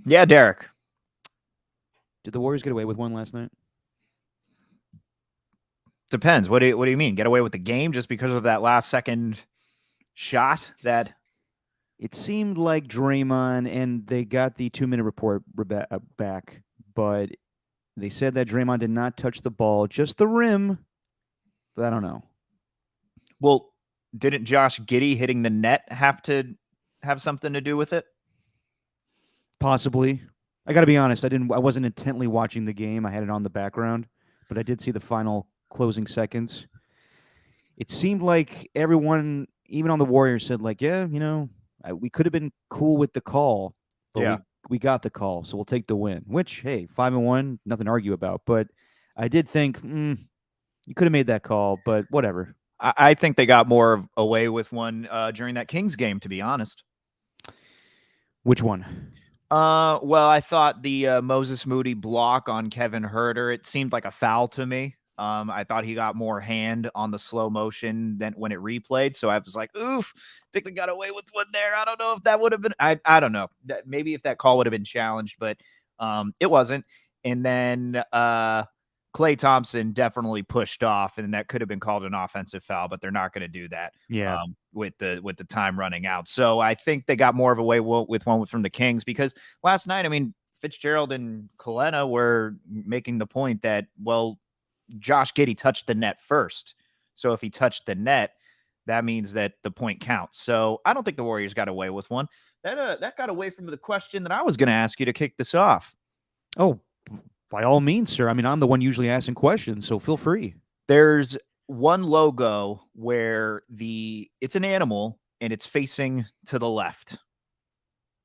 Yeah, Derek. Did the Warriors get away with one last night? Depends. What do you mean? Get away with the game just because of that last second shot? That It seemed like Draymond, and they got the 2-minute report back, but they said that Draymond did not touch the ball, just the rim. But I don't know. well, didn't Josh Giddey hitting the net have to have something to do with it? Possibly. I got to be honest. I wasn't intently watching the game. I had it on the background, but I did see the final closing seconds. It seemed like everyone, even on the Warriors, said like, yeah, we could have been cool with the call, but Yeah. we got the call, so we'll take the win. Which, hey, 5-1, nothing to argue about. But I did think you could have made that call, but whatever. I think they got more away with one during that Kings game, to be honest. Which one? Well, I thought the Moses Moody block on Kevin Herter, it seemed like a foul to me. I thought he got more hand on the slow motion than when it replayed. So I was like, oof, I think they got away with one there. I don't know if that would have been, I don't know. Maybe if that call would have been challenged, but it wasn't. And then Klay Thompson definitely pushed off, and that could have been called an offensive foul, but they're not going to do that. Yeah. With the time running out. So I think they got more of a way with one from the Kings, because last night, I mean, Fitzgerald and Kalena were making the point that, well, Josh Giddey touched the net first. So if he touched the net, that means that the point counts. So I don't think the Warriors got away with one. That got away from the question that I was going to ask you to kick this off. Oh, by all means, sir. I mean, I'm the one usually asking questions, so feel free. There's one logo where it's an animal and it's facing to the left.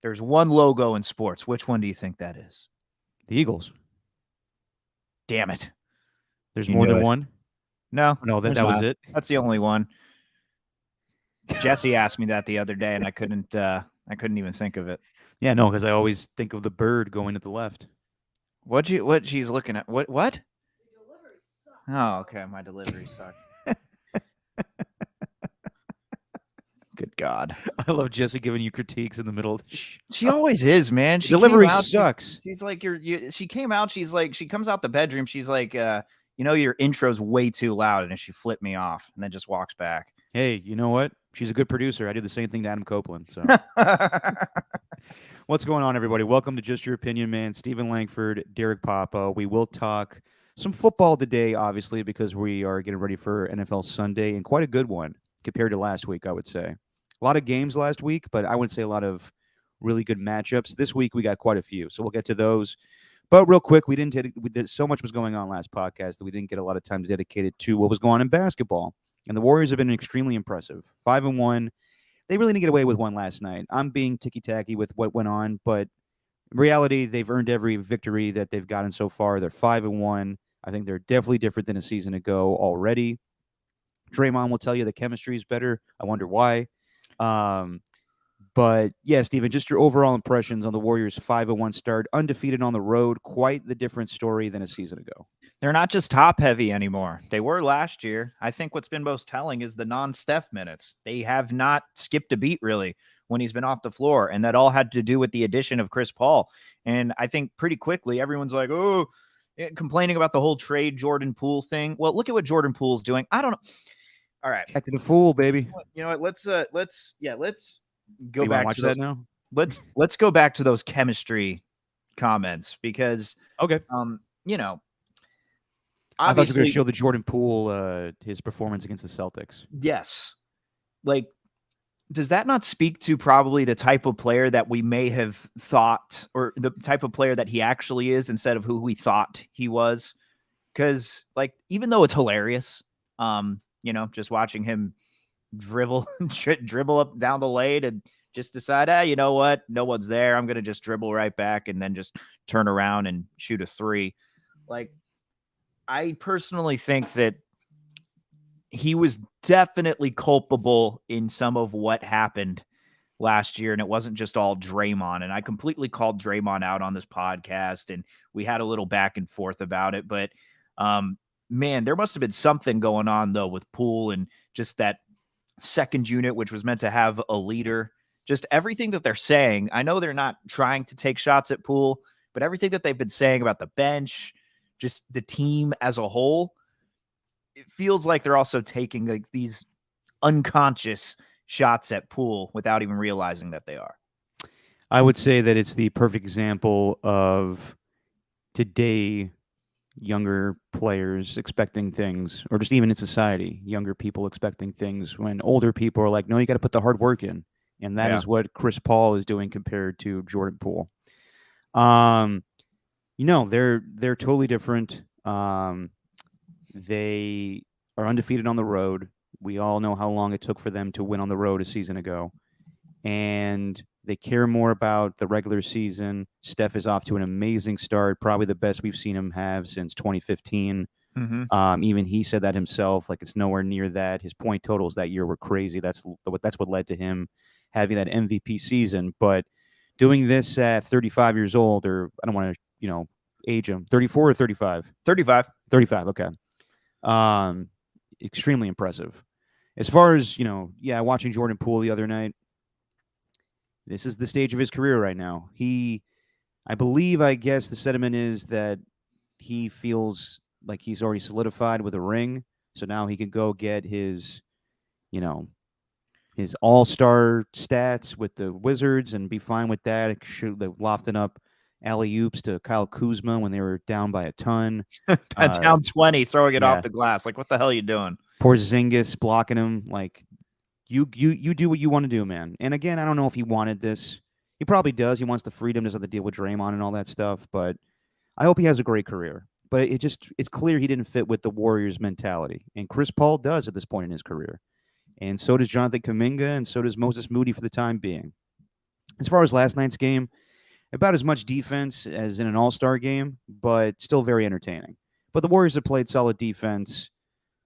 There's one logo in sports. Which one do you think that is? The Eagles. Damn it. There's You more knew than it. one? No, No, there's that was not. it. That's the only one. Jesse asked me that the other day, and I couldn't even think of it. Yeah, no, because I always think of the bird going to the left. What she's looking at? What? Oh, okay. My delivery sucked. Good God. I love Jesse giving you critiques in the middle of the She always is, man. She delivery came out, sucks. She's like, she came out. She's like, she comes out the bedroom. She's like, your intro's way too loud. And then she flipped me off and then just walks back. Hey, you know what? She's a good producer. I do the same thing to Adam Copeland. So, what's going on, everybody? Welcome to Just Your Opinion, man. Stephen Langford, Derek Papa. We will talk some football today, obviously, because we are getting ready for NFL Sunday, and quite a good one compared to last week, I would say. A lot of games last week, but I would say a lot of really good matchups. This week, we got quite a few, so we'll get to those. But real quick, so much was going on last podcast that we didn't get a lot of time to dedicate it to what was going on in basketball. And the Warriors have been extremely impressive. 5-1. They really didn't get away with one last night. I'm being ticky-tacky with what went on, but in reality, they've earned every victory that they've gotten so far. They're 5-1. I think they're definitely different than a season ago already. Draymond will tell you the chemistry is better. I wonder why. But yeah, Steven, just your overall impressions on the Warriors' 5-1 start, undefeated on the road. Quite the different story than a season ago. They're not just top heavy anymore. They were last year. I think what's been most telling is the non-Steph minutes. They have not skipped a beat really when he's been off the floor. And that all had to do with the addition of Chris Paul. And I think pretty quickly, everyone's like, oh, complaining about the whole trade Jordan Poole thing. Well, look at what Jordan Poole's doing. I don't know. All right. Acting a fool, baby. You know what? Let's go you back to that now. Let's go back to those chemistry comments, because okay. I thought you were going to show the Jordan Poole his performance against the Celtics. Yes. Like, does that not speak to probably the type of player that we may have thought, or the type of player that he actually is instead of who we thought he was? Because, like, even though it's hilarious, just watching him dribble up down the lane and just decide, you know what? No one's there. I'm going to just dribble right back and then just turn around and shoot a three. Like, I personally think that he was definitely culpable in some of what happened last year, and it wasn't just all Draymond. And I completely called Draymond out on this podcast, and we had a little back and forth about it. But, man, there must have been something going on, though, with Poole and just that second unit, which was meant to have a leader, just everything that they're saying. I know they're not trying to take shots at Poole, but everything that they've been saying about the bench, just the team as a whole, it feels like they're also taking like these unconscious shots at Poole without even realizing that they are. I would say that it's the perfect example of today younger players expecting things, or just even in society, younger people expecting things when older people are like, no, you got to put the hard work in. And that Yeah. is what Chris Paul is doing compared to Jordan Poole. Um, they're totally different. They are undefeated on the road. We all know how long it took for them to win on the road a season ago. And they care more about the regular season. Steph is off to an amazing start, probably the best we've seen him have since 2015. Mm-hmm. Even he said that himself, like it's nowhere near that. His point totals that year were crazy. That's what led to him having that MVP season. But doing this at 35 years old, or I don't want to, age him, 34 or 35? 35. 35, okay. Extremely impressive. As far as, watching Jordan Poole the other night, this is the stage of his career right now. I guess the sentiment is that he feels like he's already solidified with a ring. So now he can go get you know, his all-star stats with the Wizards and be fine with that. Shoot, lofting up alley oops to Kyle Kuzma when they were down by a ton. Down 20, throwing it off Yeah, the glass. Like, what the hell are you doing? Porzingis blocking him. Like you do what you want to do, man. And again, I don't know if he wanted this. He probably does. He wants the freedom, doesn't have to deal with Draymond and all that stuff. But I hope he has a great career. But it's clear he didn't fit with the Warriors mentality. And Chris Paul does at this point in his career. And so does Jonathan Kuminga, and so does Moses Moody for the time being. As far as last night's game, about as much defense as in an all-star game, but still very entertaining. But the Warriors have played solid defense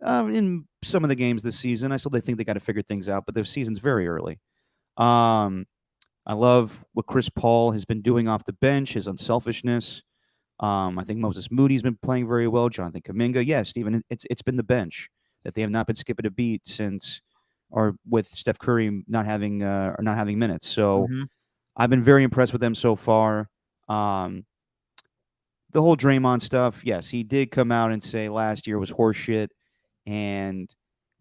in some of the games this season. I still think they got to figure things out, but their season's very early. I love what Chris Paul has been doing off the bench, his unselfishness. I think Moses Moody's been playing very well. Jonathan Kuminga, yes, Stephen, it's been the bench that they have not been skipping a beat since, or with Steph Curry not having minutes. So Mm-hmm. I've been very impressed with them so far. Um, the whole Draymond stuff, yes, he did come out and say last year was horseshit and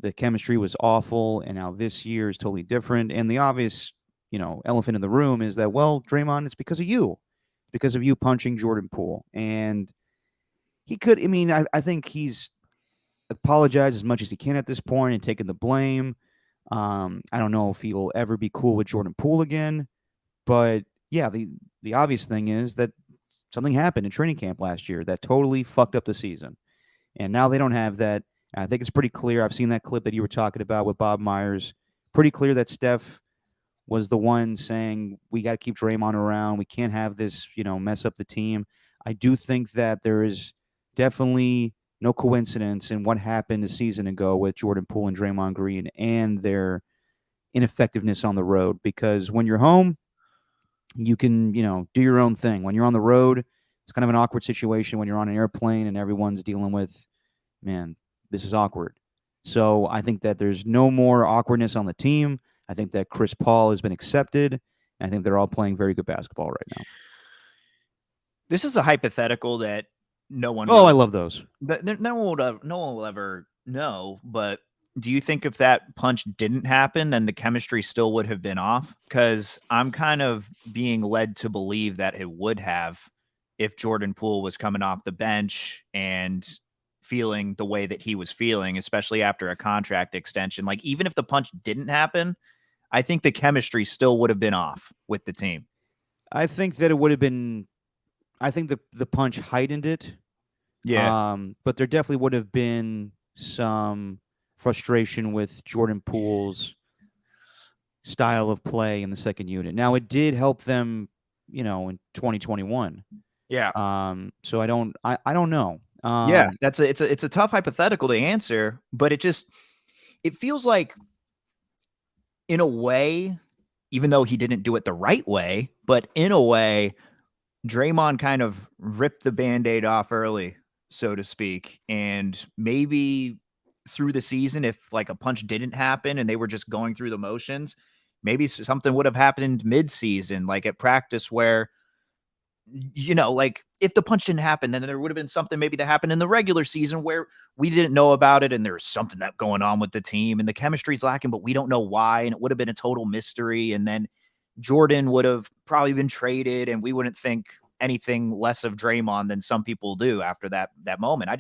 the chemistry was awful, and now this year is totally different. And the obvious, elephant in the room is that, well, Draymond, it's because of you, because of you punching Jordan Poole. And he could, I mean, I think he's apologized as much as he can at this point and taken the blame. I don't know if he will ever be cool with Jordan Poole again, but yeah, the obvious thing is that something happened in training camp last year that totally fucked up the season. And now they don't have that. I think it's pretty clear. I've seen that clip that you were talking about with Bob Myers. Pretty clear that Steph was the one saying, we got to keep Draymond around. We can't have this, mess up the team. I do think that there is definitely no coincidence in what happened a season ago with Jordan Poole and Draymond Green and their ineffectiveness on the road. Because when you're home, you can, do your own thing. When you're on the road, it's kind of an awkward situation when you're on an airplane and everyone's dealing with, man, this is awkward. So I think that there's no more awkwardness on the team. I think that Chris Paul has been accepted. And I think they're all playing very good basketball right now. This is a hypothetical that no one. Oh, I love those. No one will ever know. But do you think if that punch didn't happen, then the chemistry still would have been off? Because I'm kind of being led to believe that it would have if Jordan Poole was coming off the bench and feeling the way that he was feeling, especially after a contract extension. Like, even if the punch didn't happen, I think the chemistry still would have been off with the team. I think that it would have been. I think the punch heightened it. Yeah. But there definitely would have been some frustration with Jordan Poole's style of play in the second unit. Now it did help them, in 2021. Yeah. So I don't know. Yeah, it's a tough hypothetical to answer, but it feels like, in a way, even though he didn't do it the right way, but in a way, Draymond kind of ripped the Band-Aid off early, so to speak. And maybe through the season, if like a punch didn't happen and they were just going through the motions, maybe something would have happened mid-season, like at practice where, like if the punch didn't happen, then there would have been something maybe that happened in the regular season where we didn't know about it and there's something that going on with the team and the chemistry's lacking, but we don't know why. And it would have been a total mystery. And then Jordan would have probably been traded and we wouldn't think anything less of Draymond than some people do after that moment.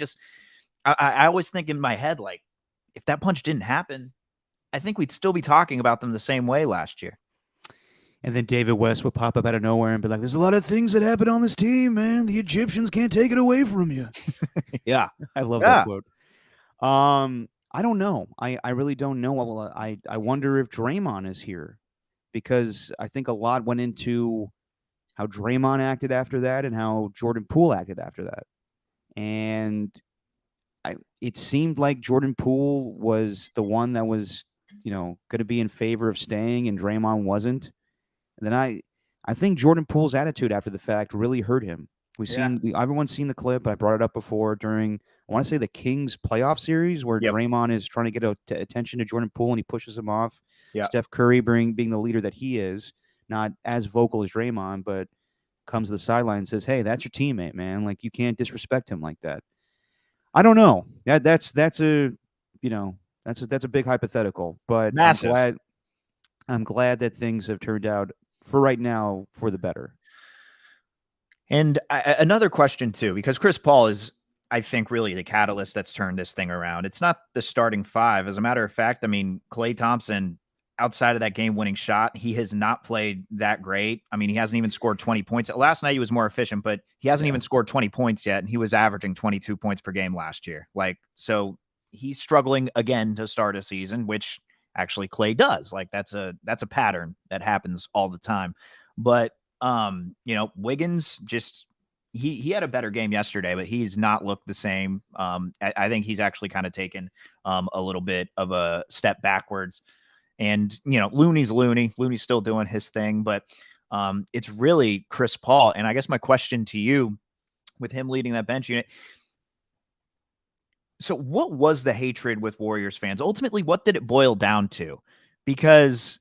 I always think in my head, like, if that punch didn't happen, I think we'd still be talking about them the same way last year. And then David West would pop up out of nowhere and be like, "There's a lot of things that happen on this team, man. The Egyptians can't take it away from you." Yeah. I love Yeah. that quote. I don't know. I really don't know. Well, I wonder if Draymond is here because I think a lot went into how Draymond acted after that and how Jordan Poole acted after that. And it seemed like Jordan Poole was the one that was, going to be in favor of staying and Draymond wasn't. And then I think Jordan Poole's attitude after the fact really hurt him. Everyone's seen the clip. I brought it up before during, I want to say, the Kings playoff series where Yep. Draymond is trying to get attention to Jordan Poole and he pushes him off. Yeah. Steph Curry being the leader that he is, not as vocal as Draymond, but comes to the sideline and says, "Hey, that's your teammate, man. Like, you can't disrespect him like that." I don't know. That's a that's a big hypothetical, but Massive. I'm glad that things have turned out for right now for the better. And another question too, because Chris Paul is, I think, really the catalyst that's turned this thing around. It's not the starting five. As a matter of fact, I mean, Klay Thompson, outside of that game-winning shot, he has not played that great. I mean, he hasn't even scored 20 points. Last night he was more efficient, but he hasn't even scored 20 points yet, and he was averaging 22 points per game last year. Like, so he's struggling again to start a season, which actually Klay does. Like, that's a pattern that happens all the time. But Wiggins just he had a better game yesterday, but he's not looked the same. I think he's actually kind of taken a little bit of a step backwards. And Looney's Looney. Looney's still doing his thing, but it's really Chris Paul. And I guess my question to you, with him leading that bench unit, so what was the hatred with Warriors fans? Ultimately, what did it boil down to? Because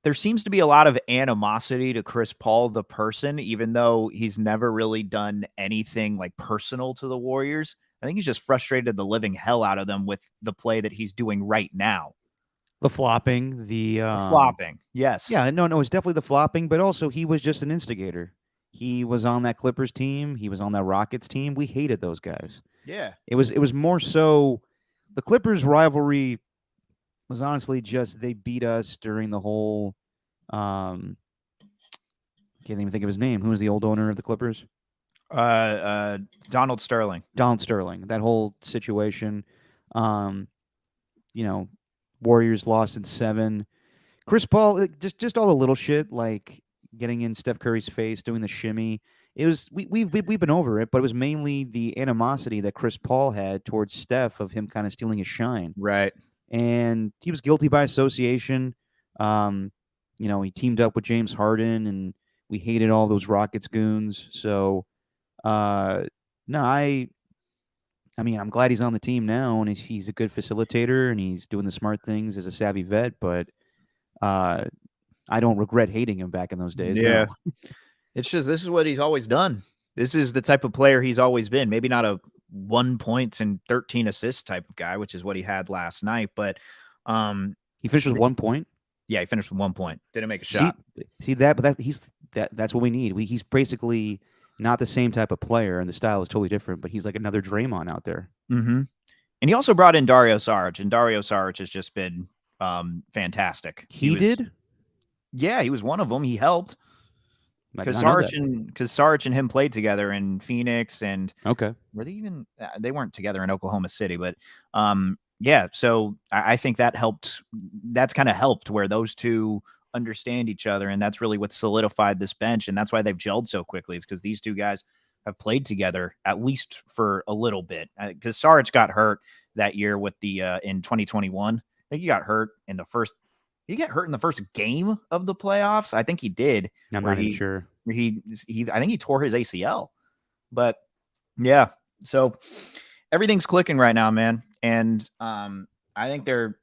there seems to be a lot of animosity to Chris Paul, the person, even though he's never really done anything like personal to the Warriors. I think he's just frustrated the living hell out of them with the play that he's doing right now. The flopping, the flopping. Yes. Yeah, no, it's definitely the flopping, but also he was just an instigator. He was on that Clippers team. He was on that Rockets team. We hated those guys. Yeah. It was more so the Clippers rivalry was honestly just they beat us during the whole can't even think of his name. Who was the old owner of the Clippers? Donald Sterling. Donald Sterling. That whole situation. Warriors lost in 7. Chris Paul, just all the little shit like getting in Steph Curry's face, doing the shimmy. It was we've been over it, but it was mainly the animosity that Chris Paul had towards Steph of him kind of stealing his shine. Right. And he was guilty by association. He teamed up with James Harden, and we hated all those Rockets goons. So, no, I mean, I'm glad he's on the team now, and he's a good facilitator, and he's doing the smart things as a savvy vet. But I don't regret hating him back in those days. Yeah, no. It's just this is what he's always done. This is the type of player he's always been. Maybe not a 1 points and 13 assists type of guy, which is what he had last night. But he finished with 1 point. Yeah, he finished with 1 point. Didn't make a shot. See that, but that's what we need. He's basically not the same type of player, and the style is totally different. But he's like another Draymond out there. Mm-hmm. And he also brought in Dario Saric, and Dario Saric has just been fantastic. He did? Yeah, he was one of them. He helped. Because Saric and him played together in Phoenix, and were they even? They weren't together in Oklahoma City, but yeah. So I think that helped. That's kind of helped where those two understand each other, and that's really what solidified this bench, and that's why they've gelled so quickly. It's because these two guys have played together at least for a little bit. Because Saric got hurt that year with the in 2021. I think he got hurt in the first. Did he get hurt in the first game of the playoffs? I think he did. I'm not even sure. I think he tore his ACL. But yeah, so everything's clicking right now, man. And I think they're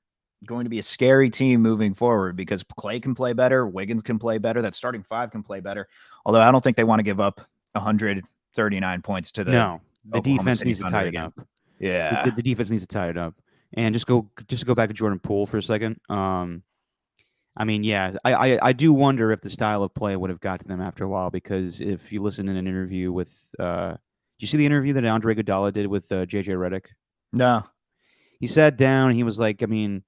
going to be a scary team moving forward because Clay can play better, Wiggins can play better, that starting five can play better. Although I don't think they want to give up 139 points to the No, the Oklahoma defense City needs to Thunder tighten again. up. Yeah. The defense needs to tighten up. And just go back to Jordan Poole for a second. I mean, yeah, I do wonder if the style of play would have got to them after a while, because if you listen in an interview with, you see the interview that Andre Iguodala did with JJ Redick? No. He sat down and he was like, I mean,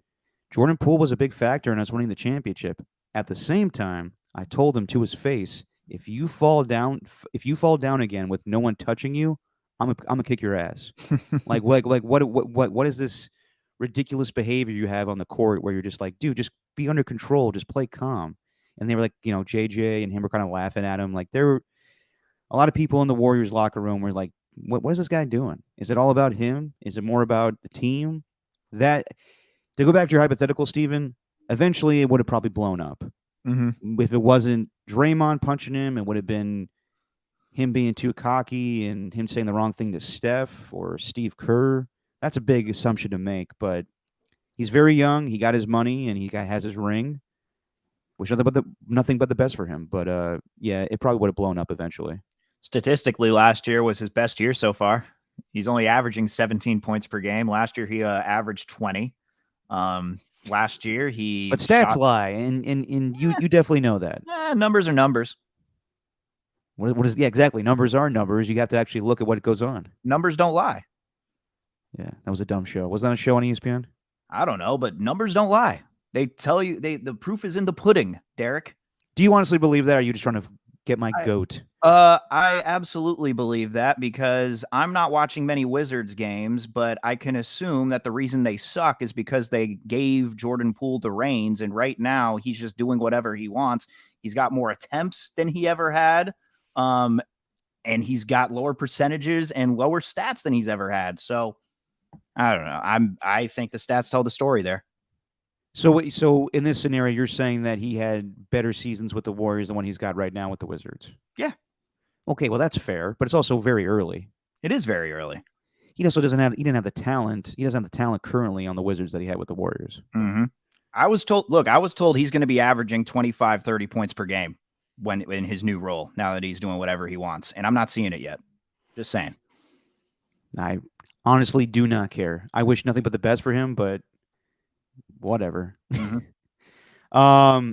Jordan Poole was a big factor in us winning the championship. At the same time, I told him to his face, if you fall down again with no one touching you, I'm gonna kick your ass. What is this ridiculous behavior you have on the court where you're just like, dude, just be under control, just play calm. And they were like, JJ and him were kind of laughing at him. Like, there were a lot of people in the Warriors locker room were like, what is this guy doing? Is it all about him? Is it more about the team? That, to go back to your hypothetical, Steven, eventually it would have probably blown up. Mm-hmm. If it wasn't Draymond punching him, it would have been him being too cocky and him saying the wrong thing to Steph or Steve Kerr. That's a big assumption to make, but he's very young. He got his money and has his ring. Wish nothing but the best for him. But yeah, it probably would have blown up eventually. Statistically, last year was his best year so far. He's only averaging 17 points per game. Last year, he averaged 20. Last year, he But stats shot, lie, and you definitely know that. numbers are numbers. What is, yeah, exactly. Numbers are numbers. You have to actually look at what goes on. Numbers don't lie. Yeah, that was a dumb show. Was that a show on ESPN? I don't know, but numbers don't lie. They tell you the proof is in the pudding, Derek. Do you honestly believe that, or are you just trying to get my goat? I absolutely believe that because I'm not watching many Wizards games, but I can assume that the reason they suck is because they gave Jordan Poole the reins, and right now he's just doing whatever he wants. He's got more attempts than he ever had, and he's got lower percentages and lower stats than he's ever had. So I don't know. I think the stats tell the story there. So in this scenario, you're saying that he had better seasons with the Warriors than what he's got right now with the Wizards. Yeah. Okay, well, that's fair, but it's also very early. It is very early. He didn't have the talent. He doesn't have the talent currently on the Wizards that he had with the Warriors. Mm-hmm. I was told he's going to be averaging 25, 30 points per game when in his new role, now that he's doing whatever he wants. And I'm not seeing it yet. Just saying. I honestly do not care. I wish nothing but the best for him, but whatever. Mm-hmm.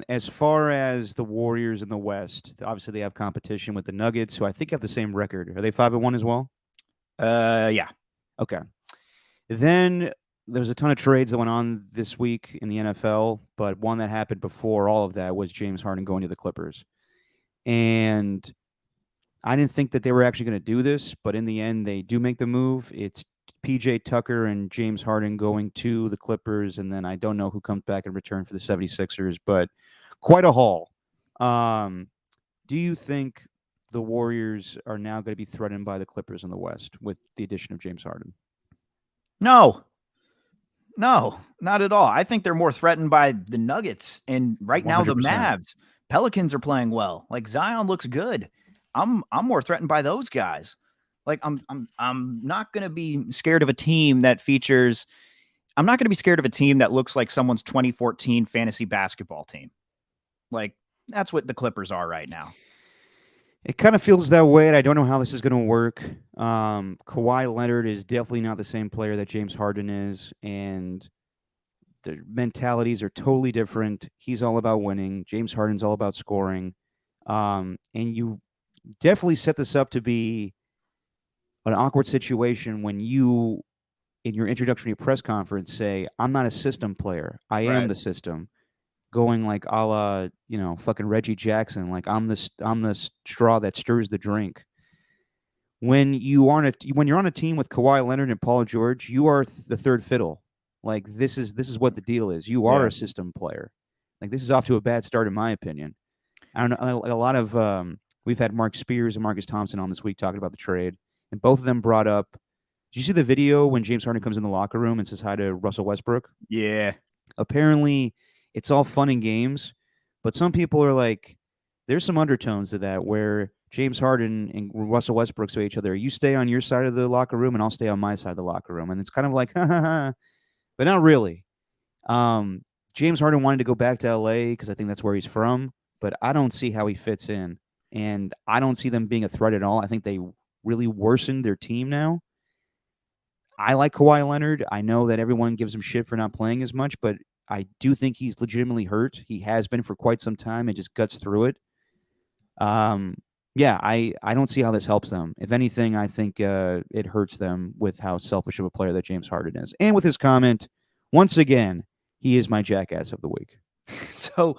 As far as the Warriors in the West, obviously they have competition with the Nuggets, who I think have the same record. Are they 5-1 as well? Yeah. Okay. Then there's a ton of trades that went on this week in the NFL, but one that happened before all of that was James Harden going to the Clippers. And I didn't think that they were actually going to do this, but in the end, they do make the move. It's PJ Tucker and James Harden going to the Clippers, and then I don't know who comes back in return for the 76ers, but quite a haul. Do you think the Warriors are now going to be threatened by the Clippers in the West with the addition of James Harden? No, not at all. I think they're more threatened by the Nuggets, and right now the 100%. Mavs. Pelicans are playing well. Like Zion looks good. I'm more threatened by those guys. Like I'm not going to be scared of a team that features. I'm not going to be scared of a team that looks like someone's 2014 fantasy basketball team. Like that's what the Clippers are right now. It kind of feels that way, and I don't know how this is going to work. Kawhi Leonard is definitely not the same player that James Harden is, and the mentalities are totally different. He's all about winning. James Harden's all about scoring. And you definitely set this up to be an awkward situation when you, in your introductory press conference, say, I'm not a system player. I am the system. Going like a la, fucking Reggie Jackson, like I'm the straw that stirs the drink. When you're on a team with Kawhi Leonard and Paul George, you are the third fiddle. Like this is what the deal is. You are a system player. Like this is off to a bad start in my opinion. I don't know. A lot of we've had Mark Spears and Marcus Thompson on this week talking about the trade, and both of them brought up. Did you see the video when James Harden comes in the locker room and says hi to Russell Westbrook? Yeah. Apparently, it's all fun and games, but some people are like, there's some undertones to that where James Harden and Russell Westbrook say to each other, you stay on your side of the locker room and I'll stay on my side of the locker room. And it's kind of like, ha, ha, ha, but not really. James Harden wanted to go back to LA because I think that's where he's from, but I don't see how he fits in. And I don't see them being a threat at all. I think they really worsened their team now. I like Kawhi Leonard. I know that everyone gives him shit for not playing as much, but I do think he's legitimately hurt. He has been for quite some time and just guts through it. Um, yeah, I don't see how this helps them. If anything, I think it hurts them with how selfish of a player that James Harden is. And with his comment, once again, he is my jackass of the week. So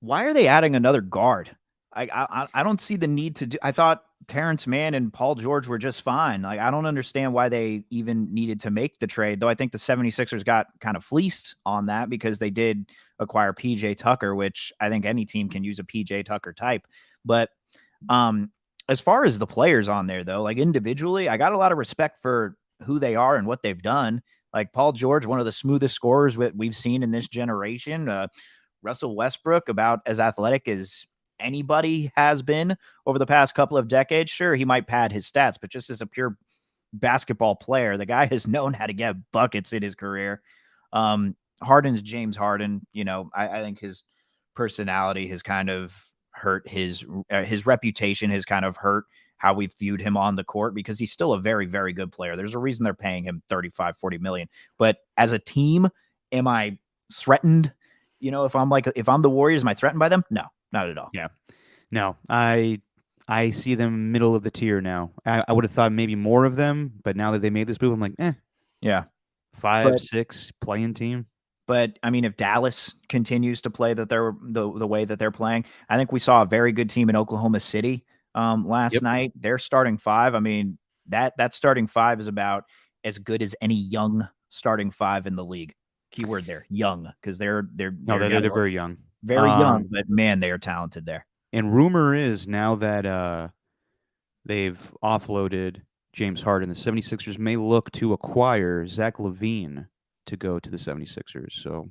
why are they adding another guard? I don't see the need to do. I thought Terrence Mann and Paul George were just fine. Like, I don't understand why they even needed to make the trade, though I think the 76ers got kind of fleeced on that because they did acquire PJ Tucker, which I think any team can use a PJ Tucker type. But as far as the players on there, though, like individually, I got a lot of respect for who they are and what they've done. Like Paul George, one of the smoothest scorers we've seen in this generation. Russell Westbrook, about as athletic as anybody has been over the past couple of decades. Sure, he might pad his stats, but just as a pure basketball player, the guy has known how to get buckets in his career. Harden's James Harden. You know, I think his personality has kind of hurt his reputation has kind of hurt how we've viewed him on the court because he's still a very, very good player. There's a reason they're paying him 35, 40 million. But as a team, am I threatened? You know, if I'm the Warriors, am I threatened by them? No, not at all. Yeah. No, I see them middle of the tier now. I would have thought maybe more of them, but now that they made this move, I'm like, Yeah. 5, But 6 playing team. But I mean, if Dallas continues to play that they're the way that they're playing, I think we saw a very good team in Oklahoma City last Yep. night. Their starting five. I mean, that starting five is about as good as any young starting five in the league. Keyword there, young, because they're very young. very young, but man, they are talented there. And rumor is now that they've offloaded James Harden, the 76ers may look to acquire Zach LaVine to go to the 76ers. So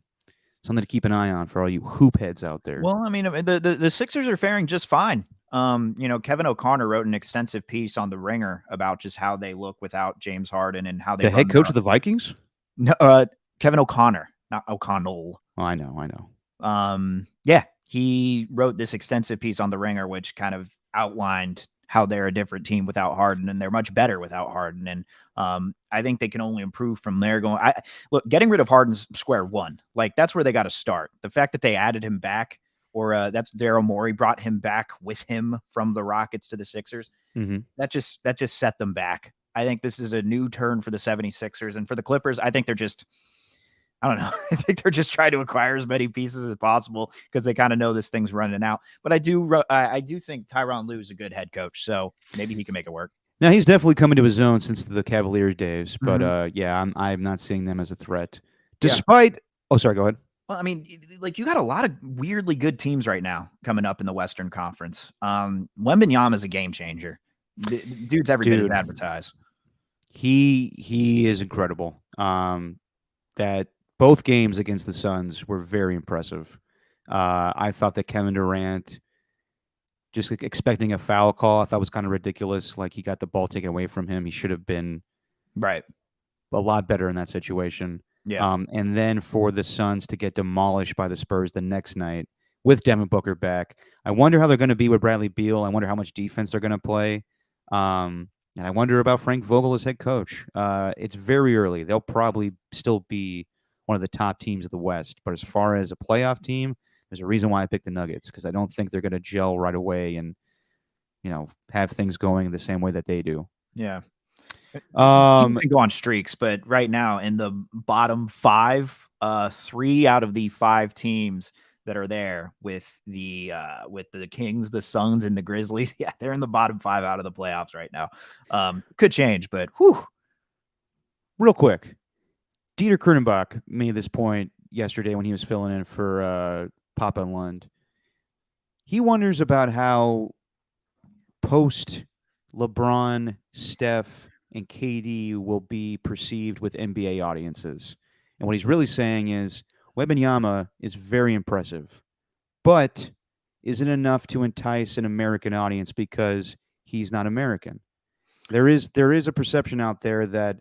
something to keep an eye on for all you hoop heads out there. Well, I mean, the Sixers are faring just fine. You know, Kevin O'Connor wrote an extensive piece on the Ringer about just how they look without James Harden and how they the head coach of the Vikings? No, Kevin O'Connor, not O'Connell. Oh, I know. Yeah, he wrote this extensive piece on the Ringer, which kind of outlined how they're a different team without Harden, and they're much better without Harden. And I think they can only improve from there. Look, getting rid of Harden's square one. Like that's where they got to start. The fact that they added him back, or that's Daryl Morey brought him back with him from the Rockets to the Sixers. Mm-hmm. That just set them back. I think this is a new turn for the 76ers, and for the Clippers, I think they're just. I don't know. I think they're just trying to acquire as many pieces as possible because they kind of know this thing's running out. But I do think Tyronn Lue is a good head coach, so maybe he can make it work. Now he's definitely coming to his own since the Cavaliers days, but Mm-hmm. I'm not seeing them as a threat. Despite, oh, sorry, go ahead. Well, I mean, like you got a lot of weirdly good teams right now coming up in the Western Conference. Wembanyama is a game changer. Dude's every bit as advertised. He is incredible. That both games against the Suns were very impressive. I thought that Kevin Durant, just expecting a foul call, I thought was kind of ridiculous. Like he got the ball taken away from him. He should have been right a lot better in that situation. Yeah. And then for the Suns to get demolished by the Spurs the next night with Devin Booker back, I wonder how they're going to be with Bradley Beal. I wonder how much defense they're going to play. And I wonder about Frank Vogel as head coach. It's very early. They'll probably still be one of the top teams of the West. But as far as a playoff team, there's a reason why I picked the Nuggets, because I don't think they're going to gel right away and, have things going the same way that they do. Yeah. You can go on streaks, but right now in the bottom five, 3 out of the 5 teams that are there with the Kings, the Suns, and the Grizzlies. Yeah, they're in the bottom 5 out of the playoffs right now. Could change, but whew. Real quick, Dieter Kernenbach made this point yesterday when he was filling in for Papa Lund. He wonders about how post LeBron, Steph, and KD will be perceived with NBA audiences. And what he's really saying is Wembanyama is very impressive, but isn't enough to entice an American audience because he's not American. There is a perception out there that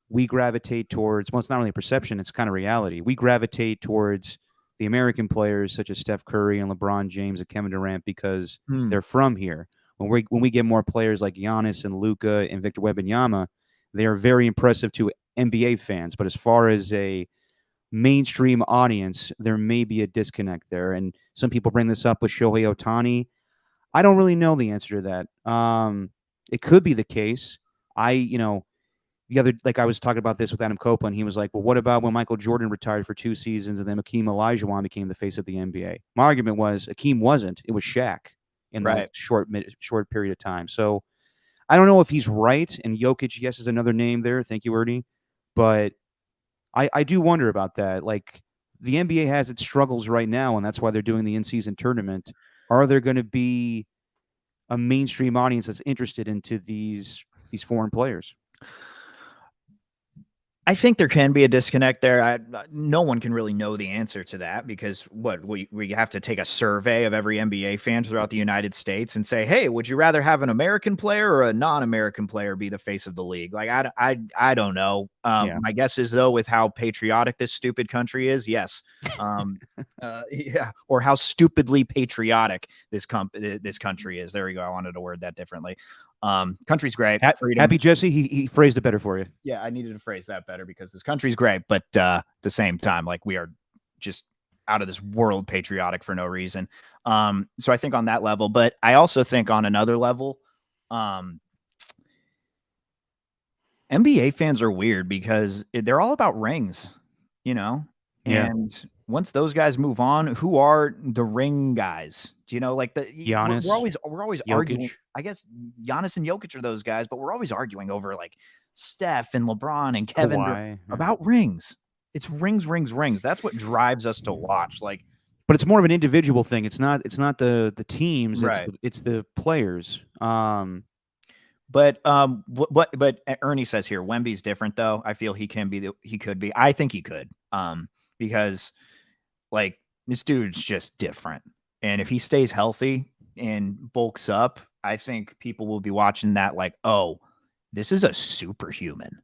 we gravitate towards, well, it's not really a perception, it's kind of reality. We gravitate towards the American players such as Steph Curry and LeBron James and Kevin Durant because Hmm. they're from here. When we get more players like Giannis and Luka and Victor Wembanyama, they are very impressive to NBA fans. But as far as a mainstream audience, there may be a disconnect there. And some people bring this up with Shohei Ohtani. I don't really know the answer to that. It could be the case. The other, like I was talking about this with Adam Copeland, he was like, well, what about when Michael Jordan retired for 2 seasons and then Akeem Olajuwon became the face of the NBA? My argument was Akeem wasn't. It was Shaq in that Right. short period of time. So I don't know if he's right. And Jokic, yes, is another name there. Thank you, Ernie. But I do wonder about that. Like the NBA has its struggles right now, and that's why they're doing the in-season tournament. Are there going to be a mainstream audience that's interested into these foreign players? I think there can be a disconnect there. No one can really know the answer to that because we have to take a survey of every NBA fan throughout the United States and say, hey, would you rather have an American player or a non-American player be the face of the league? Like, I don't know. Yeah. My guess is, though, with how patriotic this stupid country is, yes. Yeah, or how stupidly patriotic this country is. There we go. I wanted to word that differently. Country's great. Freedom. Happy Jesse, he phrased it better for you. Yeah, I needed to phrase that better because this country's great, but at the same time, like we are just out of this world patriotic for no reason. So I think on that level, but I also think on another level, NBA fans are weird because they're all about rings, you know? Yeah. And once those guys move on, who are the ring guys? Do you know, like Giannis, we're always Jokic. arguing. I guess Giannis and Jokic are those guys, but we're always arguing over like Steph and LeBron and Kevin Kawhi. about rings. It's rings, rings, rings. That's what drives us to watch. Like, But it's more of an individual thing. It's not the teams. right. It's the players. But Ernie says here, Wemby's different though. I feel he could be. I think he could. Because like this dude's just different. And if he stays healthy and bulks up, I think people will be watching that like, oh, this is a superhuman.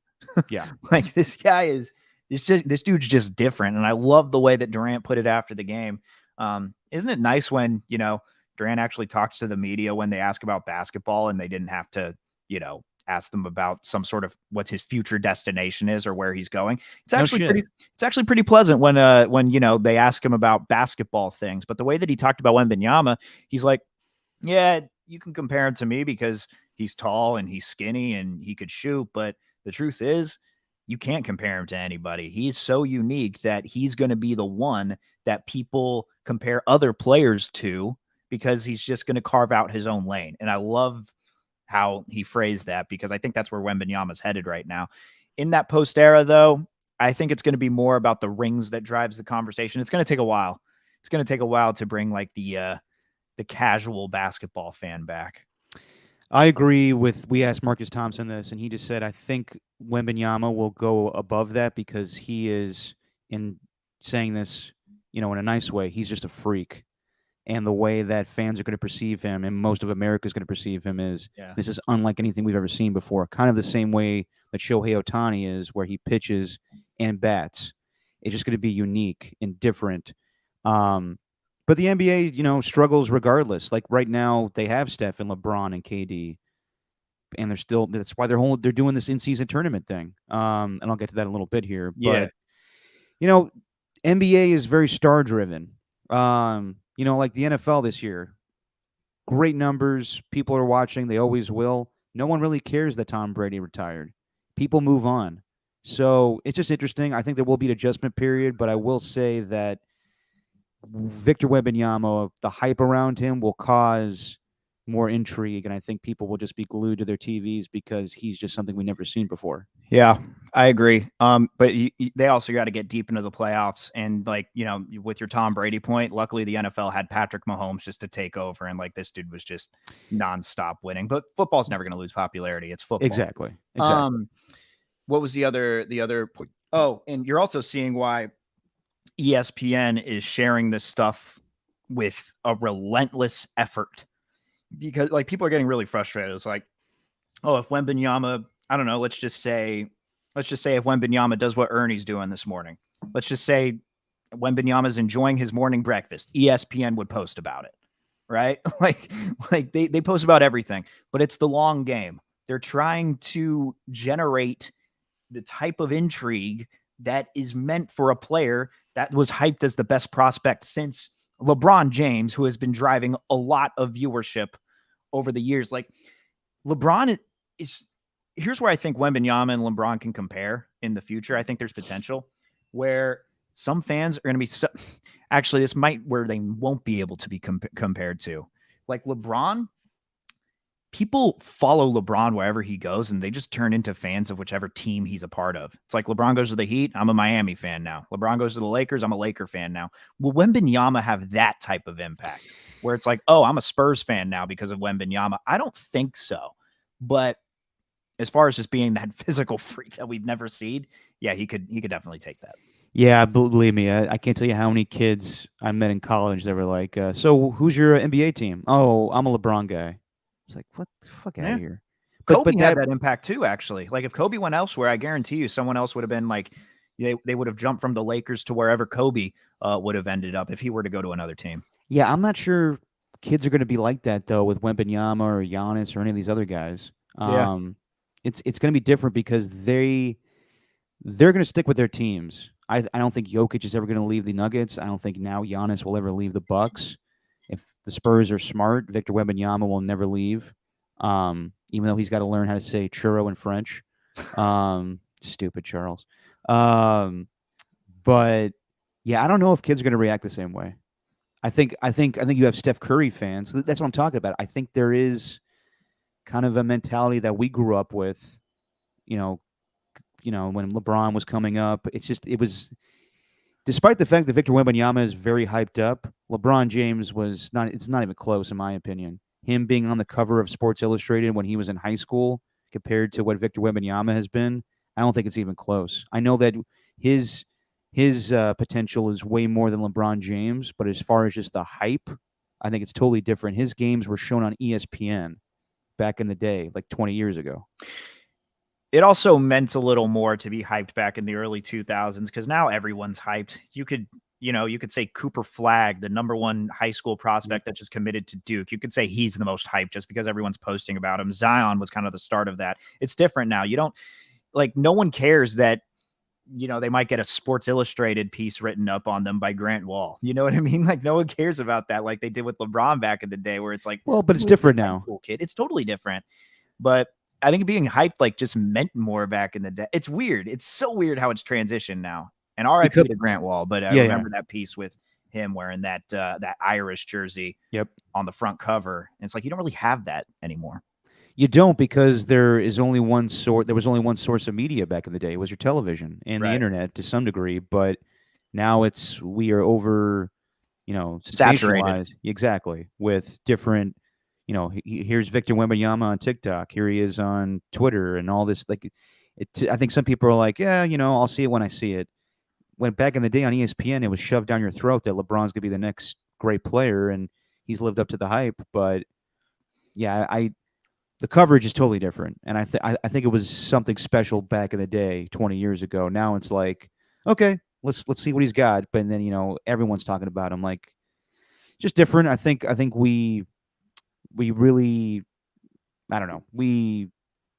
Yeah. Like this guy is this dude's just different. And I love the way that Durant put it after the game. Isn't it nice when, Durant actually talks to the media when they ask about basketball and they didn't have to, ask them about some sort of what his future destination is or where he's going. It's actually pretty pleasant when they ask him about basketball things. But the way that he talked about Wembanyama, he's like, yeah, you can compare him to me because he's tall and he's skinny and he could shoot. But the truth is, you can't compare him to anybody. He's so unique that he's going to be the one that people compare other players to because he's just going to carve out his own lane. And I love how he phrased that because I think that's where Wembanyama's headed right now. In that post era, though, I think it's going to be more about the rings that drives the conversation. It's going to take a while. It's going to take a while to bring like the casual basketball fan back. I agree we asked Marcus Thompson this, and he just said, I think Wembanyama will go above that because he is, in saying this, in a nice way, he's just a freak. And the way that fans are going to perceive him and most of America is going to perceive him is this is unlike anything we've ever seen before. Kind of the same way that Shohei Ohtani is, where he pitches and bats. It's just going to be unique and different. But the NBA, struggles regardless. Like right now, they have Steph and LeBron and KD, and that's why they're doing this in-season tournament thing. And I'll get to that in a little bit here. But NBA is very star-driven. Like the NFL this year, great numbers. People are watching. They always will. No one really cares that Tom Brady retired. People move on. So it's just interesting. I think there will be an adjustment period, but I will say that Victor Wembanyama, the hype around him will cause more intrigue, and I think people will just be glued to their TVs because he's just something we've never seen before. Yeah, I agree. But they also got to get deep into the playoffs, and with your Tom Brady point, luckily the NFL had Patrick Mahomes just to take over, and this dude was just nonstop winning. But football's never going to lose popularity. It's football. Exactly. What was the other point? Oh, and you're also seeing why ESPN is sharing this stuff with a relentless effort because people are getting really frustrated. It's like, oh, if Wembanyama, I don't know, let's just say let's just say if Wembenyama does what Ernie's doing this morning, let's just say Wembenyama's enjoying his morning breakfast, ESPN would post about it, right? like they post about everything, but it's the long game. They're trying to generate the type of intrigue that is meant for a player that was hyped as the best prospect since LeBron James, who has been driving a lot of viewership over the years. Like LeBron is here's where I think Wembenyama and LeBron can compare in the future. I think there's potential where some fans are going to be actually this might where they won't be able to be compared to. Like LeBron, people follow LeBron wherever he goes and they just turn into fans of whichever team he's a part of. It's like LeBron goes to the Heat, I'm a Miami fan now. LeBron goes to the Lakers, I'm a Laker fan now. Will Wembenyama have that type of impact where it's like, oh, I'm a Spurs fan now because of Wembenyama? I don't think so. But as far as just being that physical freak that we've never seen, yeah, he could definitely take that. Yeah, believe me, I can't tell you how many kids I met in college that were like, "So who's your NBA team?" "Oh, I'm a LeBron guy." It's like, what the fuck out of here? Kobe had that impact too, actually. Like if Kobe went elsewhere, I guarantee you someone else would have been like, they would have jumped from the Lakers to wherever Kobe would have ended up if he were to go to another team. Yeah, I'm not sure kids are going to be like that though with Wembanyama or Giannis or any of these other guys. Yeah. It's going to be different because they're going to stick with their teams. I don't think Jokic is ever going to leave the Nuggets. I don't think now Giannis will ever leave the Bucks. If the Spurs are smart, Victor Wembanyama will never leave. Even though he's got to learn how to say churro in French. Stupid Charles. But yeah, I don't know if kids are going to react the same way. I think you have Steph Curry fans. That's what I'm talking about. I think there is kind of a mentality that we grew up with, you know, when LeBron was coming up. It was, despite the fact that Victor Wembanyama is very hyped up, LeBron James was not. It's not even close, in my opinion. Him being on the cover of Sports Illustrated when he was in high school, compared to what Victor Wembanyama has been, I don't think it's even close. I know that his potential is way more than LeBron James, but as far as just the hype, I think it's totally different. His games were shown on ESPN back in the day, like 20 years ago. It also meant a little more to be hyped back in the early 2000s because now everyone's hyped. You could say Cooper Flagg, the number one high school prospect that just committed to Duke. You could say he's the most hyped just because everyone's posting about him. Zion was kind of the start of that. It's different now. You don't like no one cares that they might get a Sports Illustrated piece written up on them by Grant Wall. You know what I mean? Like no one cares about that like they did with LeBron back in the day where it's like, well, but it's different now. Cool kid. It's totally different. But I think being hyped like just meant more back in the day. It's weird. It's so weird how it's transitioned now. And RIP to Grant Wall, but I remember that piece with him wearing that Irish jersey on the front cover. And it's like you don't really have that anymore. You don't, because there was only one source of media back in the day. It was your television and the internet to some degree, but now we are over, saturated. Exactly, with different, here's Victor Wembanyama on TikTok. Here he is on Twitter and all this. Like, I think some people are like, yeah, I'll see it when I see it. When back in the day on ESPN, it was shoved down your throat that LeBron's gonna be the next great player, and he's lived up to the hype. But yeah, the coverage is totally different, and I think it was something special back in the day, 20 years ago. Now it's like, okay, let's see what he's got. But then everyone's talking about him, like, just different. I think we really, I don't know, we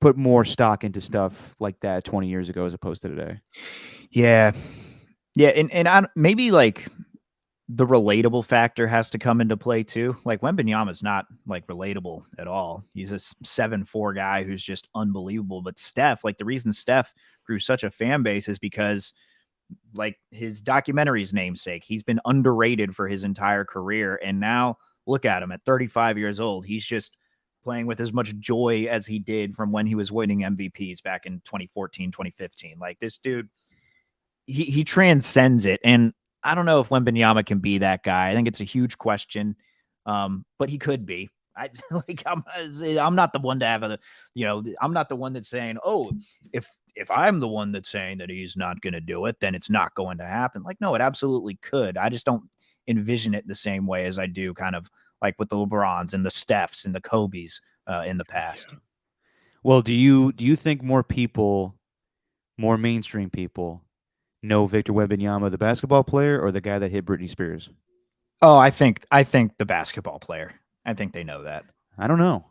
put more stock into stuff like that 20 years ago as opposed to today. Yeah, and maybe like the relatable factor has to come into play too. Like Wembanyama's not like relatable at all. He's a 7'4" guy who's just unbelievable. But Steph, like the reason Steph grew such a fan base is because like his documentary's namesake, he's been underrated for his entire career. And now look at him at 35 years old. He's just playing with as much joy as he did from when he was winning MVPs back in 2014, 2015. Like this dude, he transcends it. And I don't know if Wembanyama can be that guy. I think it's a huge question, but he could be. I'm not the one to have I'm not the one that's saying, oh, if I'm the one that's saying that he's not going to do it, then it's not going to happen. Like, no, it absolutely could. I just don't envision it the same way as I do kind of like with the LeBrons and the Stephs and the Kobes in the past. Well, do you think more people more mainstream people know Victor Wembanyama, the basketball player, or the guy that hit Britney Spears? Oh, I think the basketball player. I think they know that. I don't know.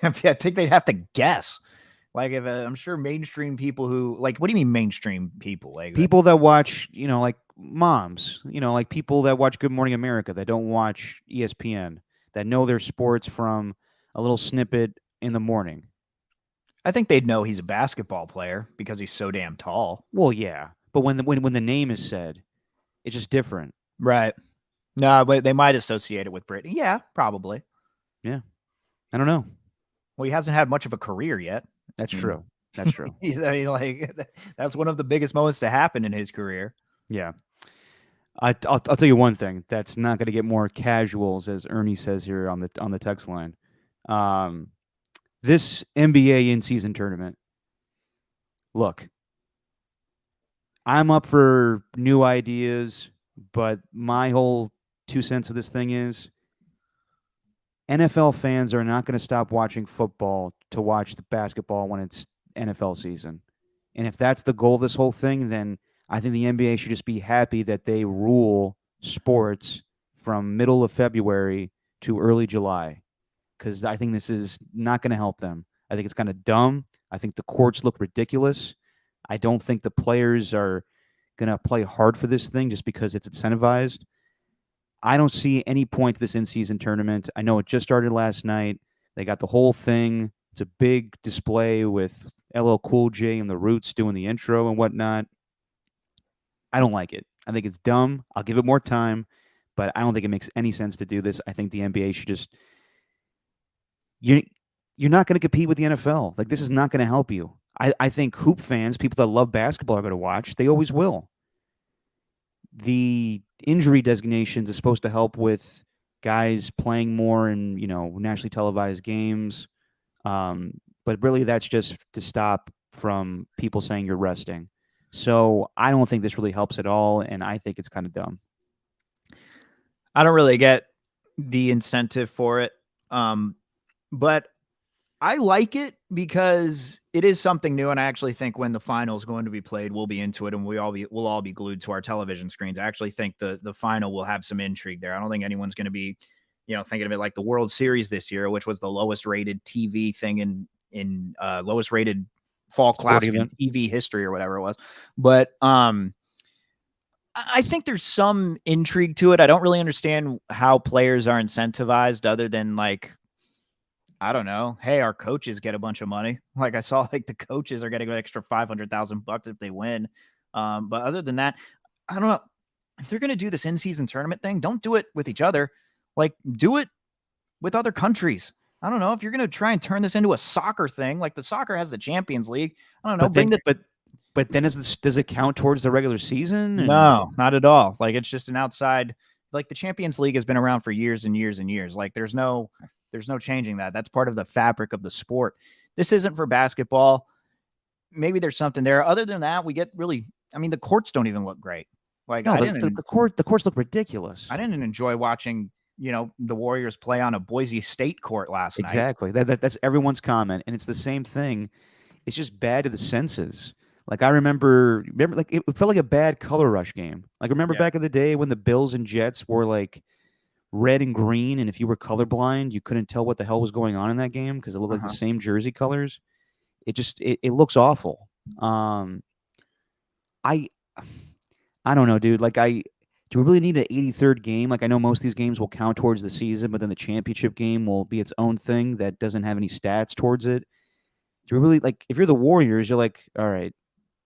I think they'd have to guess. Like if I'm sure mainstream people who like, what do you mean mainstream people? Like, People that watch, like moms, like people that watch Good Morning America that don't watch ESPN, that know their sports from a little snippet in the morning. I think they'd know he's a basketball player because he's so damn tall. Well, yeah, but when the name is said, it's just different. Right. No, but they might associate it with Britney. Yeah, probably. Yeah, I don't know. Well, he hasn't had much of a career yet. That's I mean, true. That's true. I mean, like that's one of the biggest moments to happen in his career. Yeah. I'll tell you one thing that's not going to get more casuals, as Ernie says here on the text line. Um, this NBA in season tournament. Look, I'm up for new ideas, but my whole 2 cents of this thing is NFL fans are not going to stop watching football to watch the basketball when it's NFL season. And if that's the goal of this whole thing, then I think the NBA should just be happy that they rule sports from middle of February to early July, because I think this is not going to help them. I think it's kind of dumb. I think the courts look ridiculous. I don't think the players are going to play hard for this thing just because it's incentivized. I don't see any point to this in-season tournament. I know it just started last night. They got the whole thing. It's a big display with LL Cool J and the Roots doing the intro and whatnot. I don't like it. I think it's dumb. I'll give it more time, but I don't think it makes any sense to do this. I think the NBA should just you're not going to compete with the NFL. Like, this is not going to help you. I think hoop fans, people that love basketball, are going to watch. They always will. The injury designations is supposed to help with guys playing more in nationally televised games, but really that's just to stop from people saying you're resting. So I don't think this really helps at all, and I think it's kind of dumb. I don't really get the incentive for it. But I like it because it is something new, and I actually think when the final is going to be played, we'll be into it, and we'll all be glued to our television screens. I actually think the final will have some intrigue there. I don't think anyone's going to be, thinking of it like the World Series this year, which was the lowest rated TV thing in lowest rated fall classic in TV history or whatever it was. But I think there's some intrigue to it. I don't really understand how players are incentivized other than like, I don't know. Hey, our coaches get a bunch of money. Like I saw, like the coaches are getting an extra $500,000 if they win. But other than that, I don't know. If they're going to do this in-season tournament thing, don't do it with each other. Like, do it with other countries. I don't know. If you're going to try and turn this into a soccer thing, like the soccer has the Champions League. I don't know. But then does it count towards the regular season? No, not at all. Like it's just an outside. Like the Champions League has been around for years and years and years. Like there's no changing that. That's part of the fabric of the sport. This isn't for basketball. Maybe there's something there. Other than that, we get really. I mean, the courts don't even look great. Like no, the courts look ridiculous. I didn't enjoy watching the Warriors play on a Boise State court last night. Exactly. That's everyone's comment, and it's the same thing. It's just bad to the senses. Like I remember like it felt like a bad color rush game. Like remember back in the day when the Bills and Jets were like red and green, and if you were colorblind, you couldn't tell what the hell was going on in that game because it looked like the same jersey colors. It looks awful. I don't know, dude. Like do we really need an 83rd game? Like I know most of these games will count towards the season, but then the championship game will be its own thing that doesn't have any stats towards it. Do we really like if you're the Warriors, you're like, all right,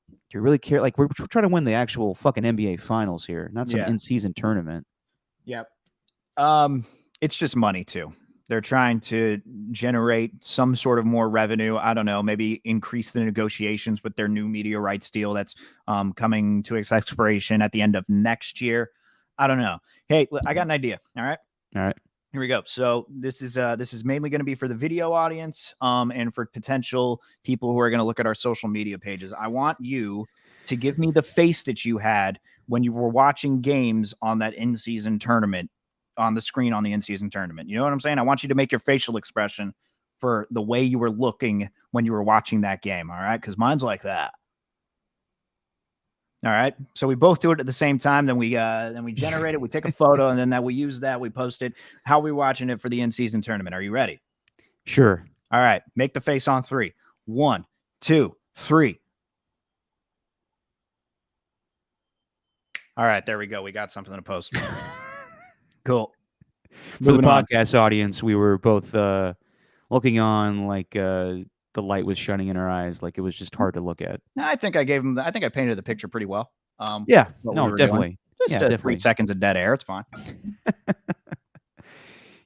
do you really care? Like we're trying to win the actual fucking NBA finals here, not some in-season tournament. Yep. It's just money too. They're trying to generate some sort of more revenue. I don't know, maybe increase the negotiations with their new media rights deal that's coming to its expiration at the end of next year. I don't know. Hey, I got an idea. All right. Here we go. So this is mainly going to be for the video audience and for potential people who are going to look at our social media pages. I want you to give me the face that you had when you were watching games on that in-season tournament on the screen on the in-season tournament. You know what I'm saying? I want you to make your facial expression for the way you were looking when you were watching that game. All right. Because mine's like that. All right. So we both do it at the same time. Then we generate it. We take a photo, and then that we use that. We post it. How are we watching it for the in-season tournament? Are you ready? Sure. All right. Make the face on 3. 1, 2, 3. All right. There we go. We got something to post. Cool. For the podcast audience, we were both looking on like the light was shining in our eyes, like it was just hard to look at. I think I painted the picture pretty well. Yeah, no, definitely. Just 3 seconds of dead air. It's fine.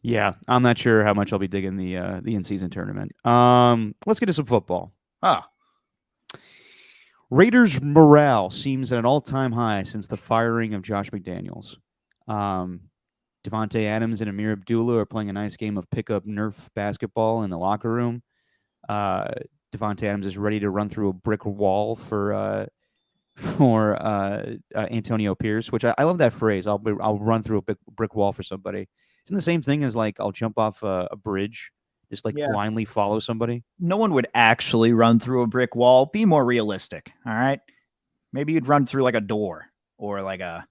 Yeah, I'm not sure how much I'll be digging the in-season tournament. Let's get to some football. Raiders morale seems at an all-time high since the firing of Josh McDaniels. Devontae Adams and Amir Abdullah are playing a nice game of pickup Nerf basketball in the locker room. Devontae Adams is ready to run through a brick wall for Antonio Pierce, which I love that phrase. I'll run through a brick wall for somebody. Isn't the same thing as like I'll jump off a bridge, just like blindly follow somebody? No one would actually run through a brick wall. Be more realistic. All right. Maybe you'd run through like a door or like I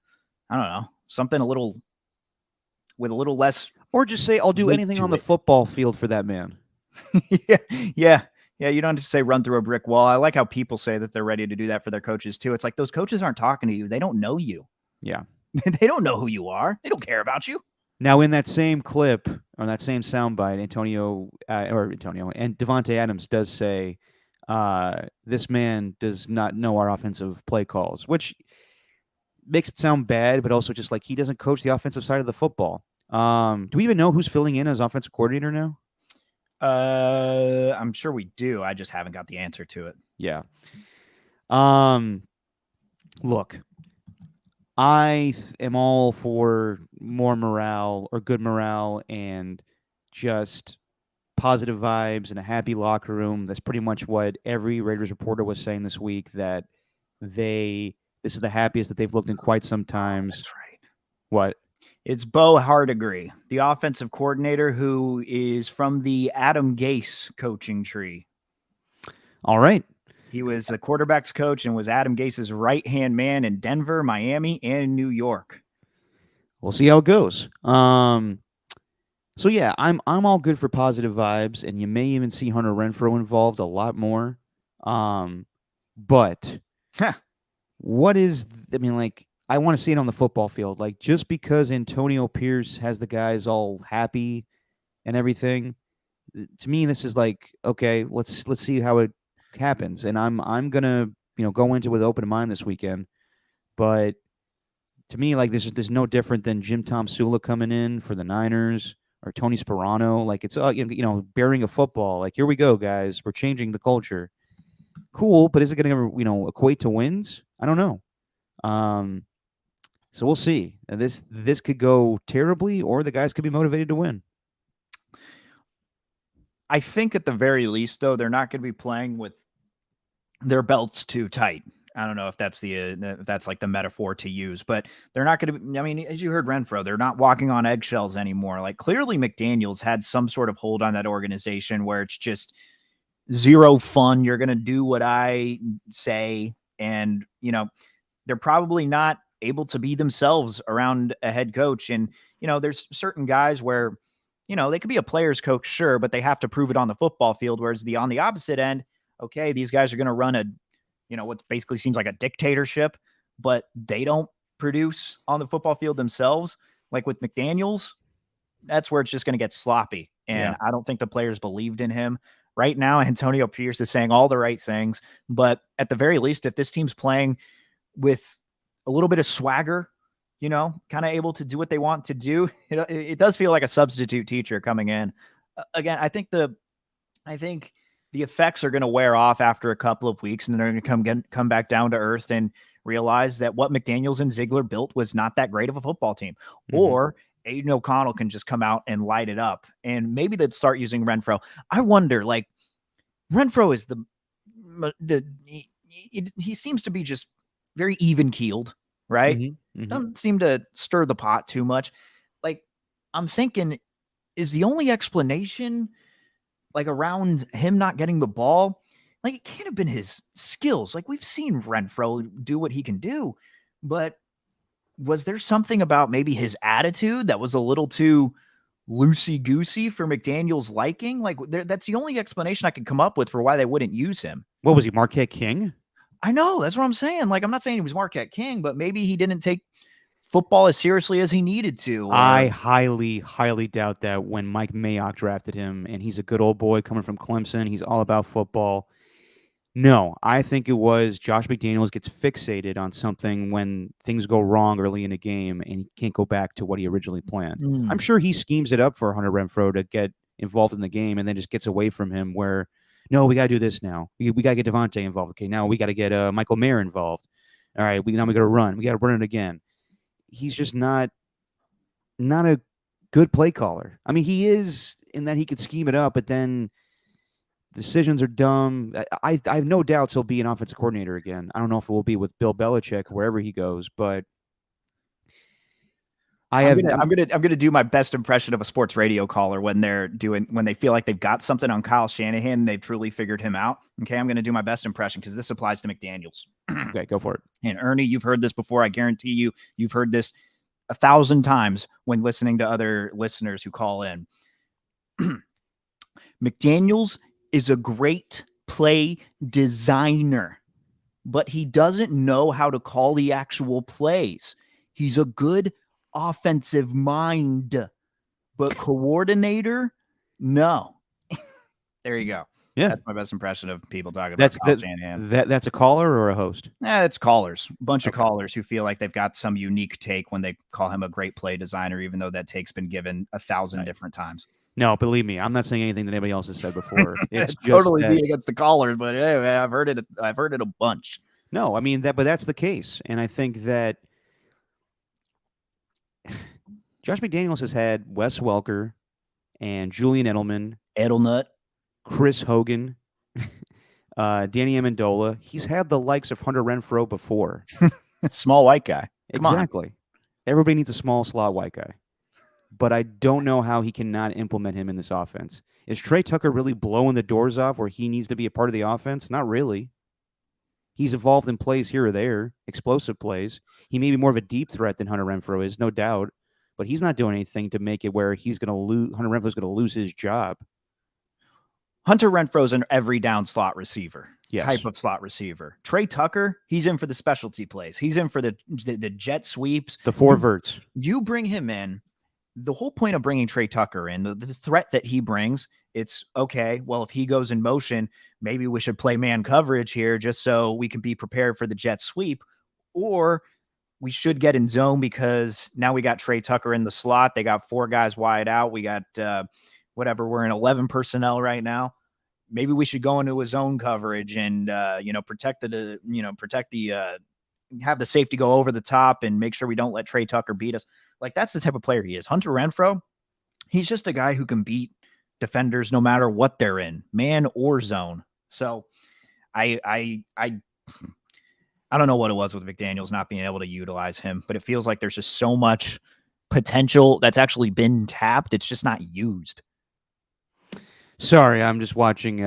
don't know, something with a little less. Or just say, I'll do anything on the football field for that man. Yeah. You don't have to say run through a brick wall. I like how people say that they're ready to do that for their coaches too. It's like those coaches aren't talking to you. They don't know you. Yeah. They don't know who you are. They don't care about you. Now, in that same clip, or that same soundbite, Antonio and Devontae Adams does say, this man does not know our offensive play calls, which makes it sound bad, but also just like he doesn't coach the offensive side of the football. Do we even know who's filling in as offensive coordinator now? I'm sure we do. I just haven't got the answer to it. Yeah. Look, I am all for more morale or good morale and just positive vibes and a happy locker room. That's pretty much what every Raiders reporter was saying this week, that this is the happiest that they've looked in quite some time. That's right. What? It's Bo Hardigree, the offensive coordinator who is from the Adam Gase coaching tree. All right. He was the quarterback's coach and was Adam Gase's right-hand man in Denver, Miami, and New York. We'll see how it goes. So yeah, I'm all good for positive vibes, and you may even see Hunter Renfrow involved a lot more. But what is? I mean, like, I want to see it on the football field. Like, just because Antonio Pierce has the guys all happy and everything, to me, this is like, okay, let's see how it happens. And I'm gonna go into it with open mind this weekend. But to me, like, there's no different than Jim Tom Sula coming in for the Niners or Tony Sperano. Like, it's bearing a football. Like, here we go, guys. We're changing the culture. Cool, but is it going to equate to wins? I don't know. So we'll see. This could go terribly, or the guys could be motivated to win. I think at the very least, though, they're not going to be playing with their belts too tight. I don't know if that's like the metaphor to use, but they're not going to be, I mean, as you heard Renfrow, they're not walking on eggshells anymore. Like, clearly McDaniels had some sort of hold on that organization where it's just zero fun. You're going to do what I say. And, they're probably not able to be themselves around a head coach. And, there's certain guys where, they could be a player's coach, sure, but they have to prove it on the football field. Whereas on the opposite end, okay, these guys are going to run what basically seems like a dictatorship, but they don't produce on the football field themselves. Like with McDaniels, that's where it's just going to get sloppy. And I don't think the players believed in him. Right now, Antonio Pierce is saying all the right things, but at the very least, if this team's playing with a little bit of swagger, kind of able to do what they want to do, it does feel like a substitute teacher coming in. Again, I think the effects are going to wear off after a couple of weeks, and then they're going to come back down to earth and realize that what McDaniels and Ziegler built was not that great of a football team. Mm-hmm. Or Aiden O'Connell can just come out and light it up, and maybe they'd start using Renfrow. I wonder, like, Renfrow is he seems to be just very even keeled, right? Mm-hmm. Mm-hmm. Doesn't seem to stir the pot too much. Like, I'm thinking, is the only explanation like around him not getting the ball, like it can't have been his skills. Like we've seen Renfro do what he can do, but was there something about maybe his attitude that was a little too loosey goosey for McDaniel's liking? Like that's the only explanation I could come up with for why they wouldn't use him. What was he, Marquette King? I know, that's what I'm saying. Like I'm not saying he was Marquette King, but maybe he didn't take football as seriously as he needed to. I highly, highly doubt that when Mike Mayock drafted him, and he's a good old boy coming from Clemson, he's all about football. No, I think it was Josh McDaniels gets fixated on something when things go wrong early in a game and he can't go back to what he originally planned. I'm sure he schemes it up for Hunter Renfro to get involved in the game and then just gets away from him where, no, we got to do this now. We got to get Devontae involved. Okay, now we got to get Michael Mayer involved. All right, now we got to run. We got to run it again. He's just not a good play caller. I mean, he is in that he could scheme it up, but then decisions are dumb. I have no doubts he'll be an offensive coordinator again. I don't know if it will be with Bill Belichick wherever he goes, but I'm gonna do my best impression of a sports radio caller when they feel like they've got something on Kyle Shanahan, they've truly figured him out. Okay, I'm gonna do my best impression because this applies to McDaniels. Okay, go for it. And Ernie, you've heard this before. I guarantee you've heard this 1,000 times when listening to other listeners who call in. McDaniels is a great play designer, but he doesn't know how to call the actual plays. He's a good offensive mind, but coordinator, no. There you go. Yeah, that's my best impression of people talking about Kyle Shanahan. That's a caller or a host? It's callers. A bunch of callers who feel like they've got some unique take when they call him a great play designer, even though that take's been given 1,000 different times. No, believe me, I'm not saying anything that anybody else has said before. It's just totally me against the callers, but hey, man, I've heard it a bunch. No, I mean but that's the case, and I think that Josh McDaniels has had Wes Welker and Julian Edelnut, Chris Hogan, Danny Amendola. He's had the likes of Hunter Renfro before. Small white guy. Exactly. Everybody needs a small slot white guy. But I don't know how he cannot implement him in this offense. Is Trey Tucker really blowing the doors off where he needs to be a part of the offense? Not really. He's evolved in plays here or there, explosive plays. He may be more of a deep threat than Hunter Renfro is, no doubt. But he's not doing anything to make it where he's going to lose. Hunter Renfro's going to lose his job. Hunter Renfro's an every down slot receiver. Yes. Type of slot receiver. Trey Tucker, he's in for the specialty plays. He's in for the jet sweeps. The four verts. You bring him in. The whole point of bringing Trey Tucker in, the threat that he brings, it's okay. Well, if he goes in motion, maybe we should play man coverage here just so we can be prepared for the jet sweep, or we should get in zone because now we got Trey Tucker in the slot. They got 4 guys wide out. We got we're in 11 personnel right now. Maybe we should go into a zone coverage and protect have the safety go over the top and make sure we don't let Trey Tucker beat us. Like that's the type of player he is. Hunter Renfro, he's just a guy who can beat defenders no matter what they're in, man or zone. So I don't know what it was with McDaniels not being able to utilize him, but it feels like there's just so much potential that's actually been tapped. It's just not used. Sorry, I'm just watching.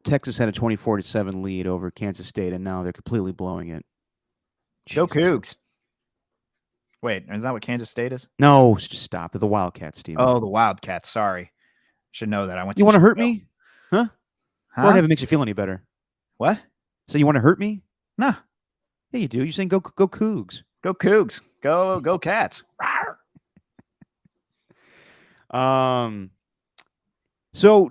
Texas had a 24-7 lead over Kansas State, and now they're completely blowing it. Go Cougs. Wait, is that what Kansas State is? No, just stop. They're the Wildcats, Steve. Oh, the Wildcats. Sorry. Should know that. I went. You want to hurt me? Huh? Or if it makes you feel any better. What? So you want to hurt me? Nah. Yeah, you do. You're saying go Cougs. Go Cougs. Go Cats. So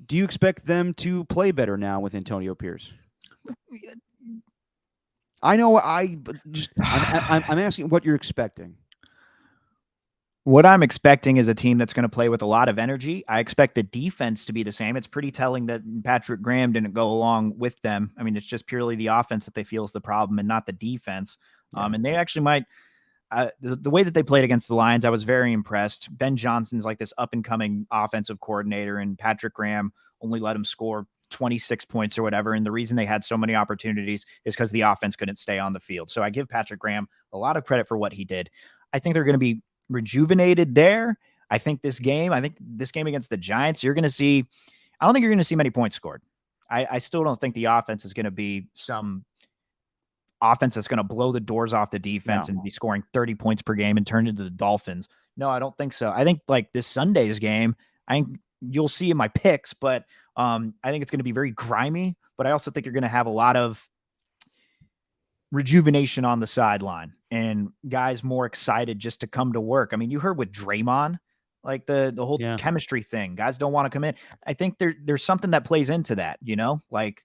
do you expect them to play better now with Antonio Pierce? I know. I'm asking what you're expecting. What I'm expecting is a team that's going to play with a lot of energy. I expect the defense to be the same. It's pretty telling that Patrick Graham didn't go along with them. I mean, it's just purely the offense that they feel is the problem and not the defense. Yeah. And they actually might. The way that they played against the Lions, I was very impressed. Ben Johnson's like this up-and-coming offensive coordinator, and Patrick Graham only let him score 26 points or whatever. And the reason they had so many opportunities is because the offense couldn't stay on the field. So I give Patrick Graham a lot of credit for what he did. I think they're going to be rejuvenated there. I think this game against the Giants, you're going to see, I don't think you're going to see many points scored. I still don't think the offense is going to be some offense that's going to blow the doors off the defense and be scoring 30 points per game and turn into the Dolphins. No, I don't think so. I think like this Sunday's game, I think you'll see in my picks, but I think it's going to be very grimy. But I also think you're going to have a lot of rejuvenation on the sideline and guys more excited just to come to work. I mean, you heard with Draymond, like the whole chemistry thing. Guys don't want to come in. I think there's something that plays into that, like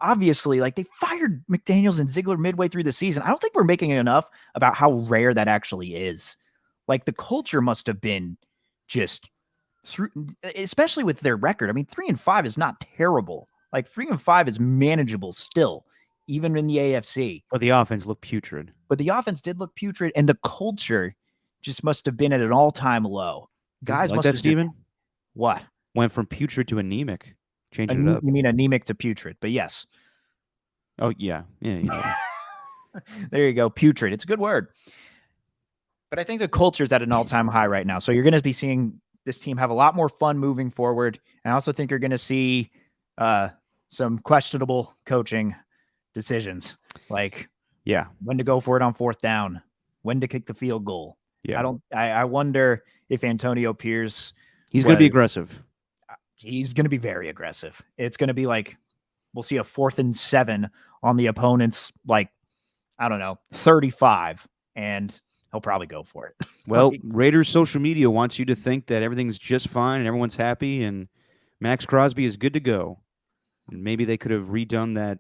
obviously, like they fired McDaniels and Ziegler midway through the season. I don't think we're making it enough about how rare that actually is. Like the culture must have been just through, especially with their record. I mean, 3-5 is not terrible. Like 3-5 is manageable still, even in the AFC. But the offense looked putrid. But the offense did look putrid, and the culture just must have been at an all-time low. Guys, like must that, have Steven? What? Went from putrid to anemic. Changing it up. You mean anemic to putrid? But yes. Oh yeah. There you go, putrid. It's a good word. But I think the culture is at an all-time high right now. So you're going to be seeing this team have a lot more fun moving forward. And I also think you're going to see some questionable coaching decisions, like when to go for it on 4th down, when to kick the field goal. Yeah. I wonder if Antonio Pierce, he's going to be aggressive. He's going to be very aggressive. It's going to be like we'll see a 4th and 7 on the opponent's, like, I don't know, 35, and he'll probably go for it. Well, Raiders social media wants you to think that everything's just fine and everyone's happy and Max Crosby is good to go. And maybe they could have redone that,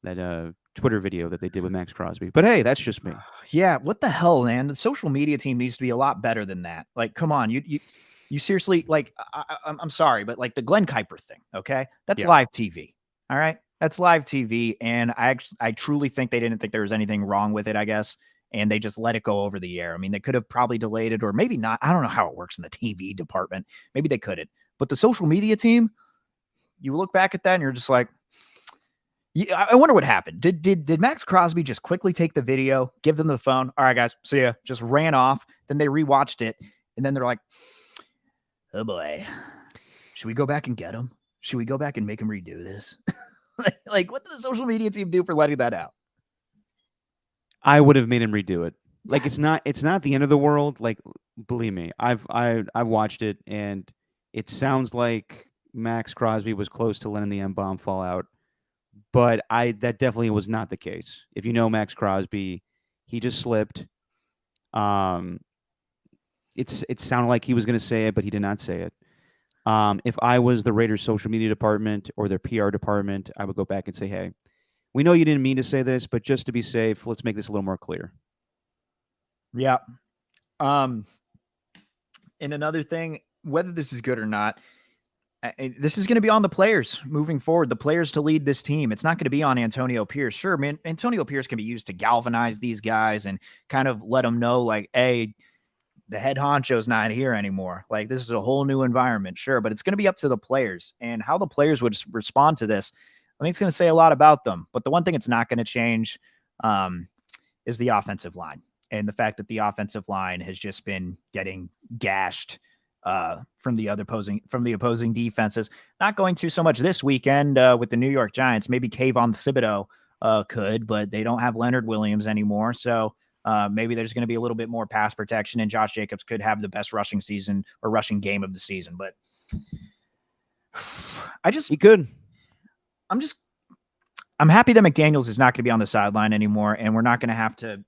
that Twitter video that they did with Max Crosby. But hey, that's just me. Yeah, what the hell, man? The social media team needs to be a lot better than that. Like, come on, you seriously, like, I'm sorry, but like the Glenn Kuiper thing, okay? That's live TV, all right? That's live TV, and I truly think they didn't think there was anything wrong with it, I guess, and they just let it go over the air. I mean, they could have probably delayed it, or maybe not. I don't know how it works in the TV department. Maybe they couldn't. But the social media team, you look back at that, and you're just like, yeah, I wonder what happened. Did Max Crosby just quickly take the video, give them the phone? All right, guys, see ya. Just ran off. Then they rewatched it, and then they're like, oh boy, should we go back and get him? Should we go back and make him redo this? Like, what did the social media team do for letting that out? I would have made him redo it. Like, it's not the end of the world. Like, believe me, I've watched it, and it sounds like Max Crosby was close to letting the M-bomb fall out. But that definitely was not the case. If you know Max Crosby, he just slipped. It sounded like he was going to say it, but he did not say it. If I was the Raiders social media department or their PR department, I would go back and say, hey, we know you didn't mean to say this, but just to be safe, let's make this a little more clear. Yeah. And another thing, whether this is good or not, this is going to be on the players moving forward, the players to lead this team. It's not going to be on Antonio Pierce. Sure, man, Antonio Pierce can be used to galvanize these guys and kind of let them know, like, hey, the head honcho's not here anymore. Like, this is a whole new environment. Sure, but it's going to be up to the players and how the players would respond to this. I think it's going to say a lot about them. But the one thing it's not going to change is the offensive line, and the fact that the offensive line has just been getting gashed from the opposing defenses. Not going to so much this weekend with the New York Giants. Maybe Kayvon Thibodeau could, but they don't have Leonard Williams anymore. So maybe there's going to be a little bit more pass protection, and Josh Jacobs could have the best rushing season or rushing game of the season. But he could. I'm happy that McDaniels is not going to be on the sideline anymore, and we're not going to have to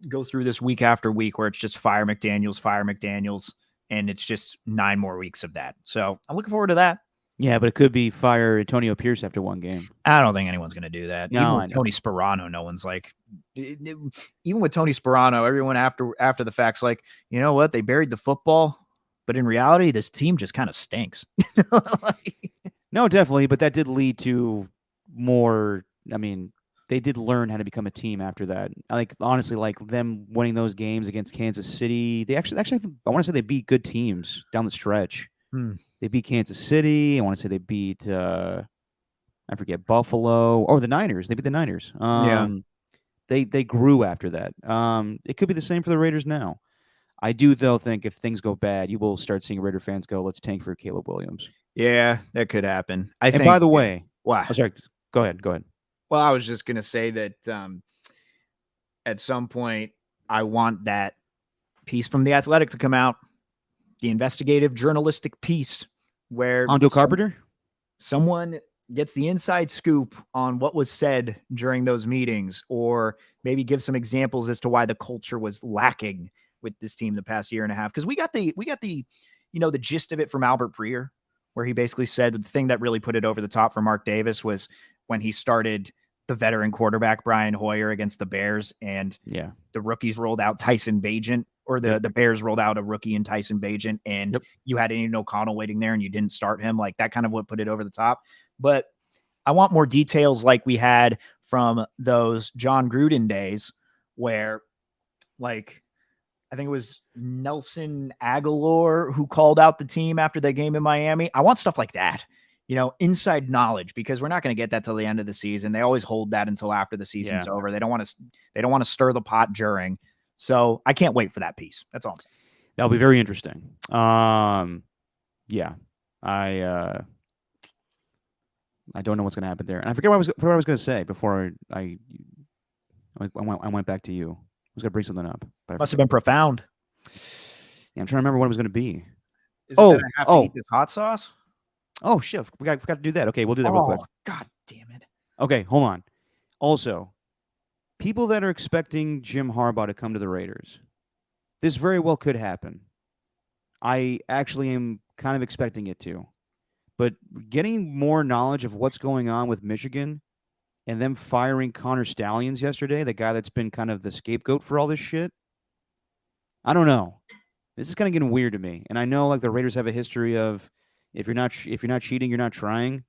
go through this week after week where it's just fire McDaniels, and it's just 9 more weeks of that. So I'm looking forward to that. Yeah, but it could be fire Antonio Pierce after one game. I don't think anyone's going to do that. No, even with Tony Sparano, no one's like, even with Tony Sparano, everyone after the fact's like, you know what? They buried the football, but in reality, this team just kind of stinks. No, definitely, but that did lead to more. I mean, they did learn how to become a team after that. Like, honestly, like them winning those games against Kansas City, they actually, I want to say they beat good teams down the stretch. They beat Kansas City. I want to say they beat, I forget, Buffalo or the Niners. They beat the Niners. Yeah. They grew after that. It could be the same for the Raiders now. I do, though, think if things go bad, you will start seeing Raider fans go, let's tank for Caleb Williams. Yeah, that could happen. I And think. by the way, Wow. oh, sorry, go ahead. Go ahead. Well, I was just gonna say that at some point, I want that piece from the Athletic to come out, the investigative journalistic piece, where Hondo Carpenter? someone gets the inside scoop on what was said during those meetings, or maybe give some examples as to why the culture was lacking with this team the past year and a half. Because we got the the gist of it from Albert Breer, where he basically said the thing that really put it over the top for Mark Davis was when he started the veteran quarterback Brian Hoyer against the Bears, and Yeah. the rookies rolled out Tyson Bagent, or the Bears rolled out a rookie in Tyson Bagent, and you had Aiden O'Connell waiting there and you didn't start him. Like, that kind of what put it over the top. But I want more details like we had from those John Gruden days where, like, I think it was Nelson Aguilar who called out the team after the game in Miami. I want stuff like that, inside knowledge, because we're not going to get that till the end of the season. They always hold that until after the season's over. They don't want to stir the pot during. So I can't wait for that piece. That's all I'm saying. That'll be very interesting. Yeah, I don't know what's going to happen there, and I forget what I was going to say before I went back to you. I was going to bring something up. But Must have been profound. Yeah, I'm trying to remember what it was going to be. Is it that I have to eat this hot sauce? Oh shit! Forgot to do that. Okay, we'll do that real quick. God damn it! Okay, hold on. Also, people that are expecting Jim Harbaugh to come to the Raiders, this very well could happen. I actually am kind of expecting it to. But getting more knowledge of what's going on with Michigan and them firing Connor Stallions yesterday, the guy that's been kind of the scapegoat for all this shit, I don't know. This is kind of getting weird to me. And I know, like, the Raiders have a history of if you're not cheating, you're not trying.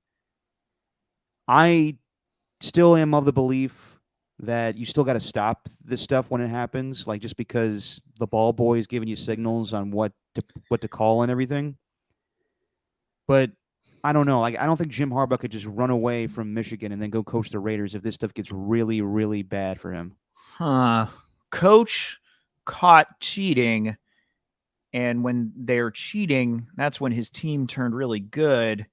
I still am of the belief that you still got to stop this stuff when it happens, like, just because the ball boy is giving you signals on what to call and everything. But I don't know. Like, I don't think Jim Harbaugh could just run away from Michigan and then go coach the Raiders if this stuff gets really, really bad for him. Coach caught cheating, and when they're cheating, that's when his team turned really good,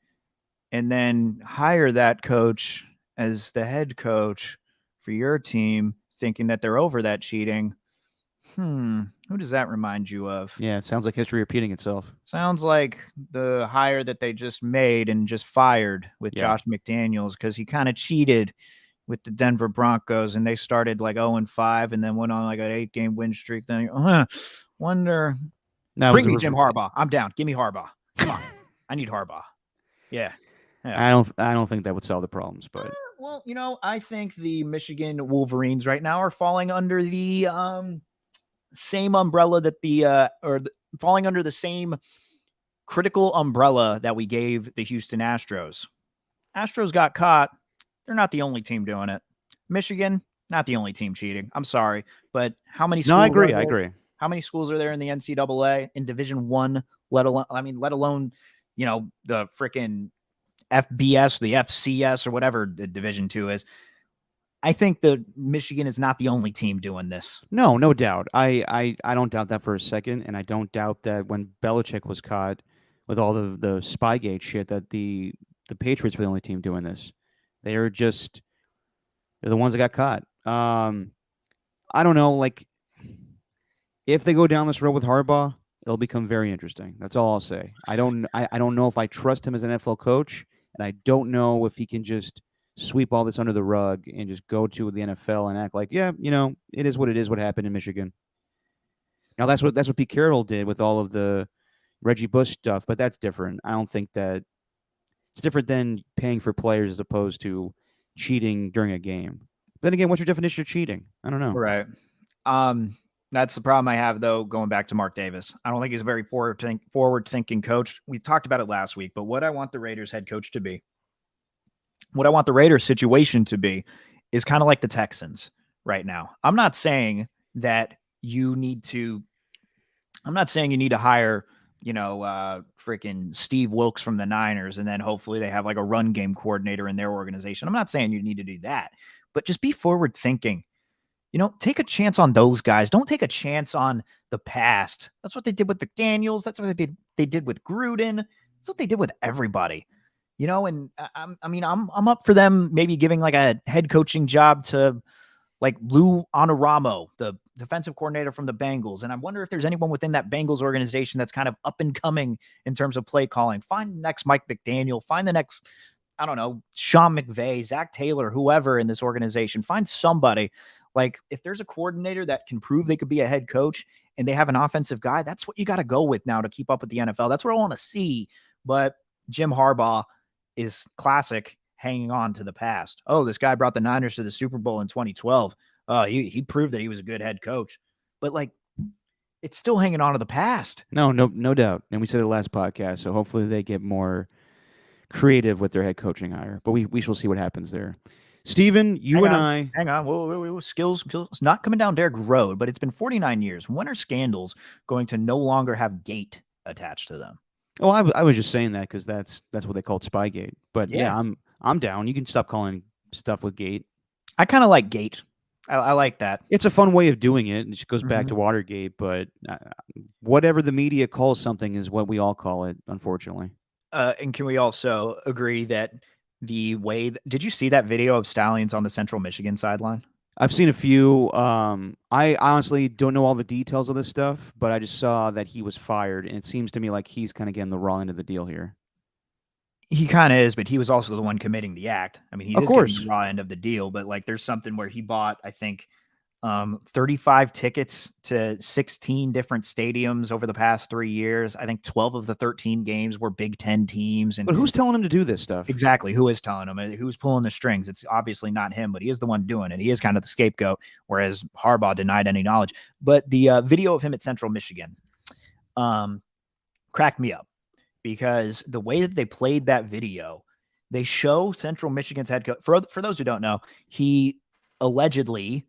and then hire that coach as the head coach for your team, thinking that they're over that cheating. Who does that remind you of? Yeah, it sounds like history repeating itself. Sounds like the hire that they just made and just fired with Josh McDaniels, because he kind of cheated with the Denver Broncos, and they started like 0-5 and then went on like an 8-game win streak. Then wonder. Bring me Jim Harbaugh. I'm down. Give me Harbaugh. Come on. I need Harbaugh. Yeah. I don't think that would solve the problems, but well, I think the Michigan Wolverines right now are falling under the same umbrella that falling under the same critical umbrella that we gave the Houston Astros. Astros got caught. They're not the only team doing it. Michigan, not the only team cheating. I'm sorry, but how many schools? No, I agree. How many schools are there in the NCAA, in Division I, let alone, the freaking FBS, the FCS, or whatever the Division II is. I think that Michigan is not the only team doing this. No doubt. I don't doubt that for a second, and I don't doubt that when Belichick was caught with all the Spygate shit, that the Patriots were the only team doing this. They're the ones that got caught. I don't know. Like, if they go down this road with Harbaugh, it'll become very interesting. That's all I'll say. I don't know if I trust him as an NFL coach, and I don't know if he can just sweep all this under the rug and just go to the NFL and act like, it is what it is, what happened in Michigan. Now, that's what Pete Carroll did with all of the Reggie Bush stuff, but that's different. I don't think that it's different than paying for players as opposed to cheating during a game. Then again, what's your definition of cheating? I don't know. Right. That's the problem I have, though, going back to Mark Davis. I don't think he's a very forward-thinking coach. We talked about it last week, but what I want the Raiders head coach to be, what I want the Raiders situation to be, is kind of like the Texans right now. I'm not saying you need to hire, freaking Steve Wilkes from the Niners, and then hopefully they have like a run game coordinator in their organization. I'm not saying you need to do that, but just be forward thinking. take a chance on those guys. Don't take a chance on the past. That's what they did with McDaniels. That's what they did with Gruden. That's what they did with everybody. And I'm up for them maybe giving like a head coaching job to like Lou Anaramo, the defensive coordinator from the Bengals. And I wonder if there's anyone within that Bengals organization that's kind of up and coming in terms of play calling. Find the next Mike McDaniel. Find the next, I don't know, Sean McVay, Zach Taylor, whoever in this organization. Find somebody. Like if there's a coordinator that can prove they could be a head coach and they have an offensive guy, that's what you got to go with now to keep up with the NFL. That's what I want to see. But Jim Harbaugh is classic hanging on to the past. Oh, this guy brought the Niners to the Super Bowl in 2012. He proved that he was a good head coach. But like, it's still hanging on to the past. No doubt. And we said it last podcast, so hopefully they get more creative with their head coaching hire. But we shall see what happens there. Steven, Hang on. Whoa, skills not coming down Derrick Road, but it's been 49 years. When are scandals going to no longer have gate attached to them? Oh, I was just saying that because that's what they called Spygate. But yeah, I'm down. You can stop calling stuff with gate. I kind of like gate. I like that. It's a fun way of doing it. It just goes back to Watergate, but whatever the media calls something is what we all call it, unfortunately. And can we also agree that did you see that video of Stallions on the Central Michigan sideline? I've seen a few. I honestly don't know all the details of this stuff, but I just saw that he was fired, and it seems to me like he's kind of getting the raw end of the deal here. He kind of is, but he was also the one committing the act. I mean, he is getting the raw end of the deal, but like there's something where he bought, I think, 35 tickets to 16 different stadiums over the past 3 years. I think 12 of the 13 games were Big Ten teams. But who's telling him to do this stuff? Exactly. Who is telling him? Who's pulling the strings? It's obviously not him, but he is the one doing it. He is kind of the scapegoat, whereas Harbaugh denied any knowledge. But the video of him at Central Michigan cracked me up because the way that they played that video, they show Central Michigan's head coach. For those who don't know, he allegedly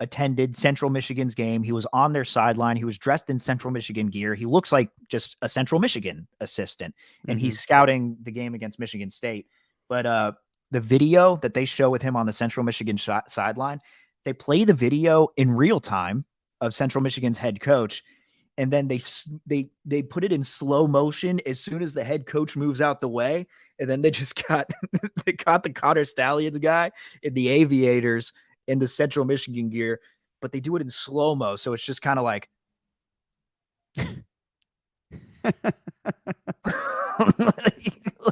attended Central Michigan's game. He was on their sideline. He was dressed in Central Michigan gear. He looks like just a Central Michigan assistant, and he's scouting the game against Michigan State. But the video that they show with him on the Central Michigan sideline, they play the video in real time of Central Michigan's head coach, and then they put it in slow motion as soon as the head coach moves out the way, and then they just got they caught the Connor Stallions guy in the aviators in the Central Michigan gear, but they do it in slow-mo. So it's just kind of like,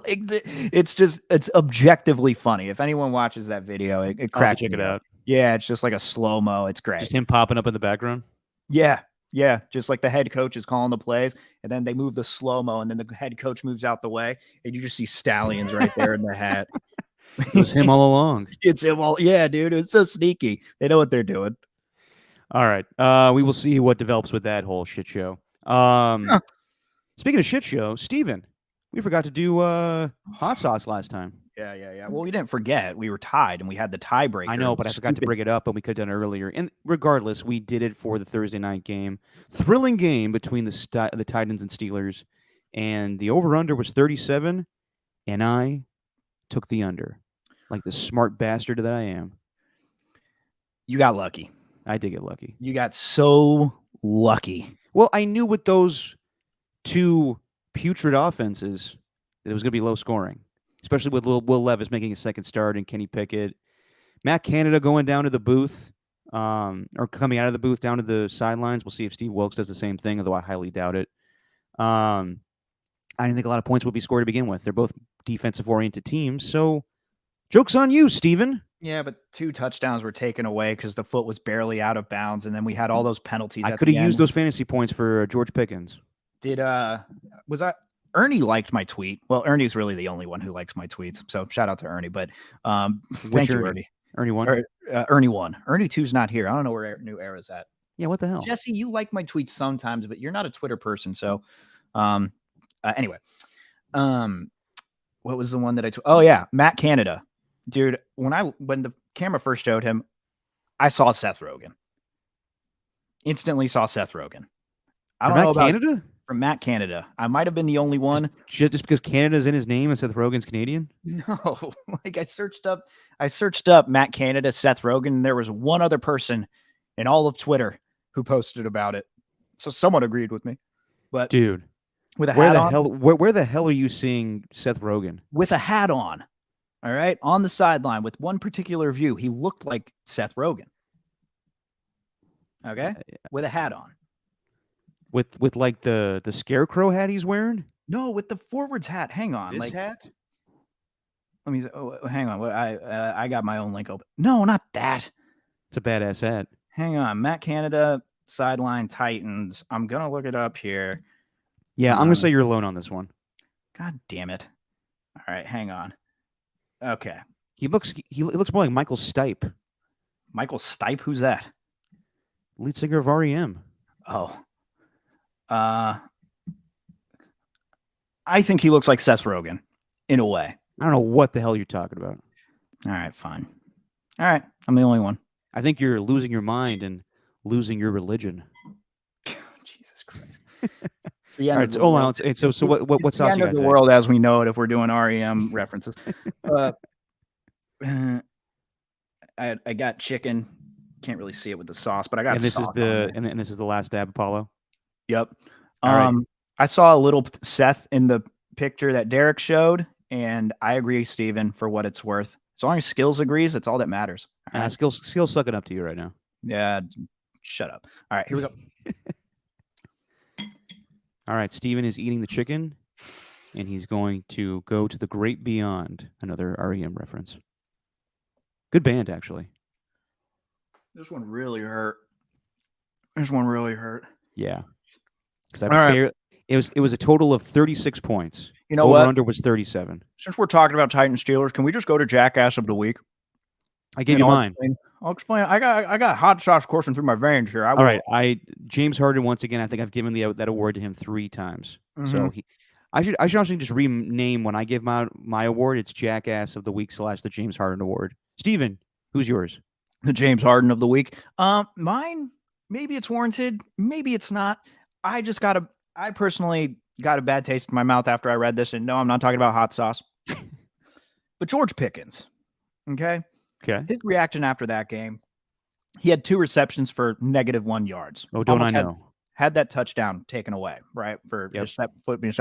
it's objectively funny. If anyone watches that video, it cracks check it out. Yeah. It's just like a slow-mo. It's great. Just him popping up in the background. Yeah. Yeah. Just like the head coach is calling the plays, and then they move the slow-mo, and then the head coach moves out the way, and you just see Stallions right there in the hat. It was him all along. It's him all. Yeah, dude. It's so sneaky. They know what they're doing. All right. We will see what develops with that whole shit show. Speaking of shit show, Steven, we forgot to do hot sauce last time. Yeah. Well, we didn't forget. We were tied, and we had the tiebreaker. I know, but I forgot to bring it up, and we could have done it earlier. And regardless, we did it for the Thursday night game. Thrilling game between the Titans and Steelers. And the over-under was 37, and I took the under. Like the smart bastard that I am. You got lucky. I did get lucky. You got so lucky. Well, I knew with those two putrid offenses that it was going to be low scoring, especially with Will Levis making a second start and Kenny Pickett. Matt Canada going down to the booth or coming out of the booth down to the sidelines. We'll see if Steve Wilkes does the same thing, although I highly doubt it. I didn't think a lot of points would be scored to begin with. They're both defensive-oriented teams, so joke's on you, Steven. Yeah, but 2 touchdowns were taken away because the foot was barely out of bounds, and then we had all those penalties. I could have used those fantasy points for George Pickens. Ernie liked my tweet? Well, Ernie's really the only one who likes my tweets, so shout out to Ernie. But thank you, Ernie. Ernie 1? Ernie 1. Ernie 2's not here. I don't know where New Era's at. Yeah, what the hell? Jesse, you like my tweets sometimes, but you're not a Twitter person, so anyway. What was the one that oh yeah, Matt Canada. Dude, when the camera first showed him, I saw Seth Rogen. Instantly saw Seth Rogen. I don't know about Canada? From Matt Canada. I might have been the only one. Just because Canada's in his name and Seth Rogen's Canadian? No. Like I searched up Matt Canada, Seth Rogen, and there was one other person in all of Twitter who posted about it. So someone agreed with me. But Dude, with a where hat the on, hell where the hell are you seeing Seth Rogen? with a hat on, all right, on the sideline with one particular view, he looked like Seth Rogen. Okay, with a hat on. With like the scarecrow hat he's wearing? No, with the forwards hat. Hang on, This like hat? let me. Oh, hang on. I got my own link open. No, not that. It's a badass hat. Hang on, Matt Canada sideline Titans. I'm gonna look it up here. Yeah, I'm gonna say you're alone on this one. God damn it! All right, hang on. Okay, He looks more like Michael Stipe, Michael Stipe. Who's that? lead singer of REM. Oh, I think he looks like Seth Rogen in a way. I don't know what the hell you're talking about. All right, fine. All right, I'm the only one. I think you're losing your mind and losing your religion. Jesus Christ. It's the end All of right, the so hold world. on. So what It's the sauce end you of got the today? world as we know it if we're doing REM references. I got chicken. Can't really see it with the sauce, but I got And this is sauce on there. and this is the last dab, Apollo. Yep. All right. I saw a little Seth in the picture that Derek showed, and I agree, Steven, for what it's worth. As long as Skills agrees, it's all that matters. All right? Skills sucking up to you right now. Yeah, shut up. All right, here we go. All right, Steven is eating the chicken, and he's going to go to the great beyond. Another REM reference. Good band, actually. This one really hurt. This one really hurt. Yeah, because All right. it was a total of 36 points. You know Over what? under was 37. Since we're talking about Titans Steelers, can we just go to Jackass of the Week? I gave you mine. I'll explain. I got hot sauce coursing through my veins here. All right, James Harden once again. I think I've given that award to him 3 times. Mm-hmm. So I should actually just rename when I give my award. It's Jackass of the Week / the James Harden Award. Steven, who's yours? The James Harden of the Week. Mine. Maybe it's warranted. Maybe it's not. I personally got a bad taste in my mouth after I read this, and no, I'm not talking about hot sauce. But George Pickens. Okay. His reaction after that game, he had 2 receptions for -1 yards. Oh, don't I know? Had that touchdown taken away, right? For his foot being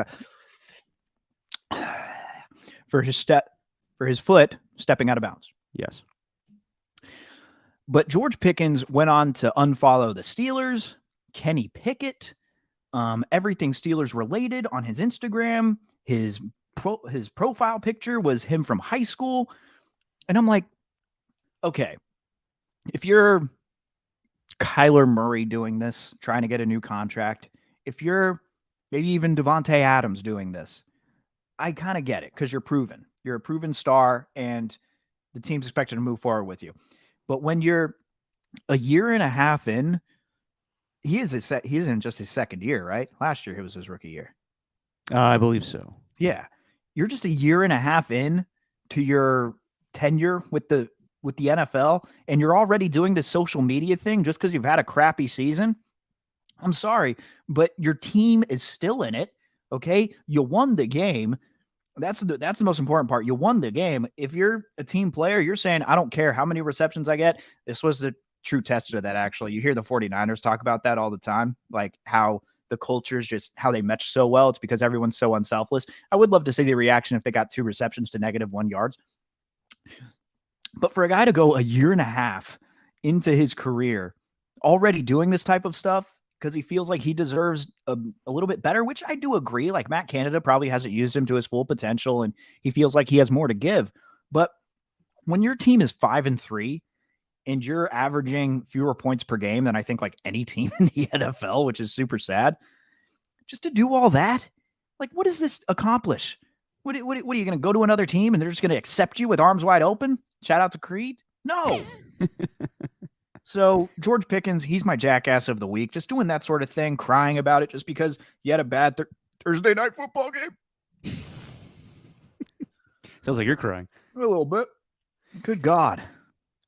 for his foot stepping out of bounds. Yes. But George Pickens went on to unfollow the Steelers, Kenny Pickett, everything Steelers related on his Instagram. His profile picture was him from high school. And I'm like, okay, if you're Kyler Murray doing this, trying to get a new contract, if you're maybe even Devontae Adams doing this, I kind of get it because you're proven. You're a proven star, and the team's expected to move forward with you. But when you're a year and a half in, he's in just his second year, right? Last year, it was his rookie year. I believe so. Yeah. You're just a year and a half in to your tenure with the NFL, and you're already doing the social media thing just because you've had a crappy season. I'm sorry, but your team is still in it. Okay. You won the game. That's the most important part. You won the game. If you're a team player, you're saying, I don't care how many receptions I get. This was the true test of that, actually. You hear the 49ers talk about that all the time, like how the cultures just how they mesh so well. It's because everyone's so unselfless. I would love to see the reaction if they got 2 receptions to -1 yards. But for a guy to go a year and a half into his career already doing this type of stuff because he feels like he deserves a little bit better, which I do agree. Like Matt Canada probably hasn't used him to his full potential, and he feels like he has more to give. But when your team is 5-3 and you're averaging fewer points per game than I think like any team in the NFL, which is super sad, just to do all that, like what does this accomplish? What are you going to go to another team and they're just going to accept you with arms wide open? Shout out to Creed. No. So George Pickens, he's my jackass of the week. Just doing that sort of thing, crying about it just because you had a bad Thursday night football game. Sounds like you're crying. A little bit. Good God.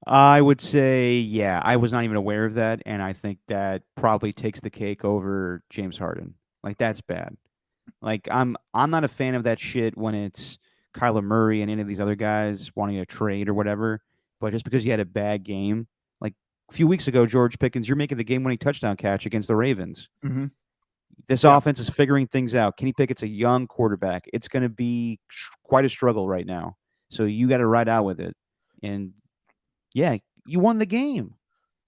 I would say, yeah, I was not even aware of that, and I think that probably takes the cake over James Harden. Like that's bad. Like I'm not a fan of that shit when it's Kyler Murray and any of these other guys wanting a trade or whatever. But just because you had a bad game, like a few weeks ago, George Pickens, you're making the game-winning touchdown catch against the Ravens. Mm-hmm. This Yeah. offense is figuring things out. Kenny Pickett's a young quarterback. It's going to be quite a struggle right now. So you got to ride out with it. And yeah, you won the game.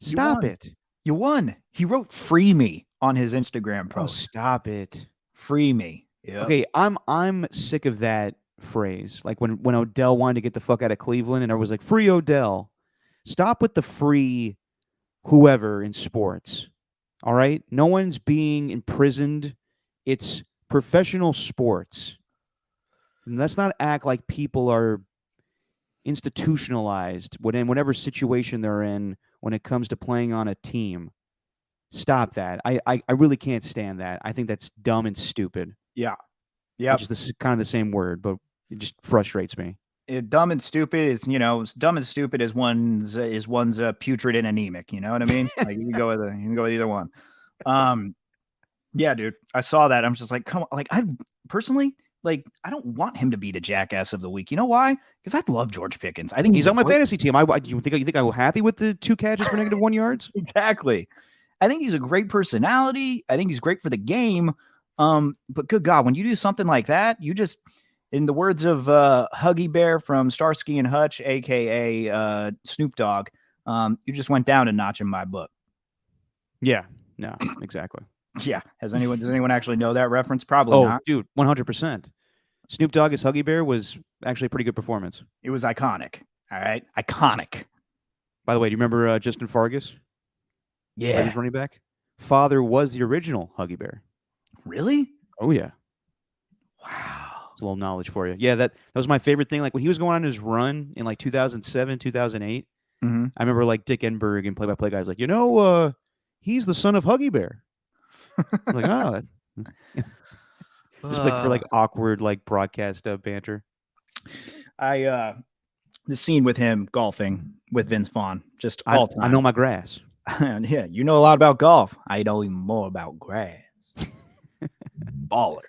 You Stop won. it. You won. He wrote "free me" on his Instagram Oh, post. stop it. Free me. Yep. Okay, I'm sick of that phrase. Like when Odell wanted to get the fuck out of Cleveland and I was like, free Odell. Stop with the free whoever in sports. All right? No one's being imprisoned. It's professional sports. And let's not act like people are institutionalized in whatever situation they're in when it comes to playing on a team. Stop that. I really can't stand that. I think that's dumb and stupid. Yeah. Yeah. Which is kind of the same word, but it just frustrates me. Dumb and stupid is, dumb and stupid is one's putrid and anemic. You know what I mean? Like you can go with either one. Yeah, dude, I saw that. I'm just like, come on. Like I personally, like, I don't want him to be the jackass of the week. You know why? Because I love George Pickens. I think he's on my fantasy team. You think I was happy with the 2 catches for -1 yards? Exactly. I think he's a great personality. I think he's great for the game. But good God, when you do something like that, you just, in the words of Huggy Bear from Starsky and Hutch, aka Snoop Dogg, you just went down a notch in my book. Yeah, no, exactly. Yeah. Does anyone actually know that reference? Probably not. Dude, 100%. Snoop Dogg as Huggy Bear was actually a pretty good performance. It was iconic. All right, iconic. By the way, do you remember Justin Fargas? Yeah. Raiders running back. Father was the original Huggy Bear. Really? Oh yeah. Wow. It's a little knowledge for you. Yeah, that was my favorite thing. Like when he was going on his run in like 2007, 2008. Mm-hmm. I remember like Dick Enberg and play-by-play guys like, he's the son of Huggy Bear. I'm like, oh. Just like for like awkward like broadcast banter. The scene with him golfing with Vince Vaughn, just all time. I know my grass. Yeah, you know a lot about golf. I know even more about grass. Baller.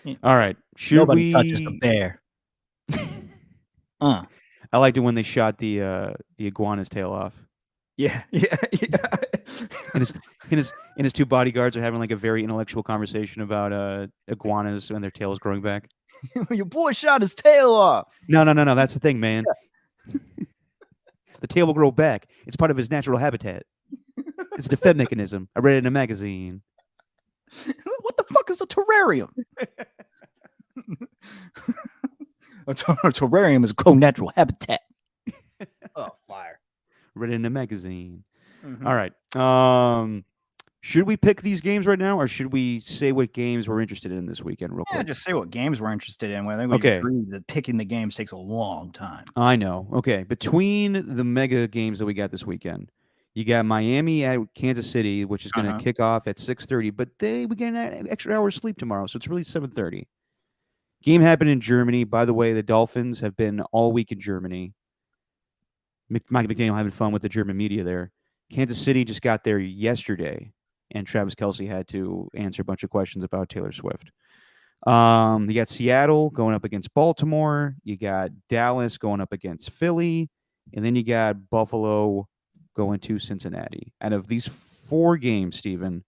Yeah. All right. Nobody touches the bear. I liked it when they shot the iguana's tail off. Yeah. And his 2 bodyguards are having like a very intellectual conversation about iguanas and their tails growing back. Your boy shot his tail off. No. That's the thing, man. Yeah. The tail will grow back. It's part of his natural habitat. It's a defense mechanism. I read it in a magazine. What the fuck is a terrarium? A terrarium is a co-natural habitat. Oh, fire. Read it in a magazine. Mm-hmm. All right. Should we pick these games right now, or should we say what games we're interested in this weekend real quick? Yeah, just say what games we're interested in. I think we agree that picking the games takes a long time. I know. Okay. Between the mega games that we got this weekend, you got Miami at Kansas City, which is going to kick off at 6:30, but we get an extra hour of sleep tomorrow, so it's really 7:30. Game happened in Germany. By the way, the Dolphins have been all week in Germany. Mike McDaniel having fun with the German media there. Kansas City just got there yesterday, and Travis Kelce had to answer a bunch of questions about Taylor Swift. You got Seattle going up against Baltimore. You got Dallas going up against Philly. And then you got Buffalo going to Cincinnati. Out of these 4 games, Steven,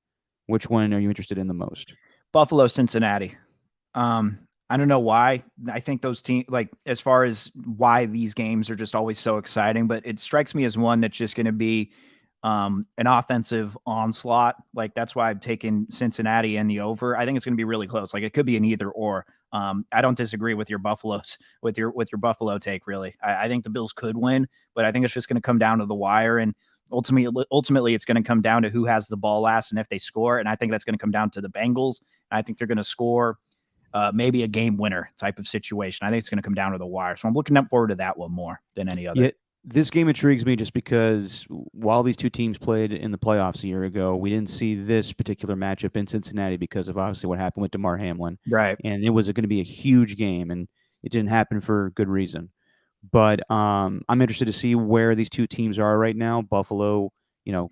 which one are you interested in the most? Buffalo, Cincinnati. I don't know why. I think those teams, like, as far as why these games are just always so exciting, but it strikes me as one that's just going to be an offensive onslaught. Like, that's why I've taken Cincinnati and the over. I think it's going to be really close. Like, it could be an either or. I don't disagree with your with your Buffalo take, really. I think the Bills could win, but I think it's just going to come down to the wire. And ultimately, it's going to come down to who has the ball last and if they score. And I think that's going to come down to the Bengals. I think they're going to score maybe a game winner type of situation. I think it's going to come down to the wire. So I'm looking forward to that one more than any other. Yeah, this game intrigues me just because while these 2 teams played in the playoffs a year ago, we didn't see this particular matchup in Cincinnati because of obviously what happened with DeMar Hamlin. Right. And it was going to be a huge game, and it didn't happen for good reason. But I'm interested to see where these 2 teams are right now. Buffalo,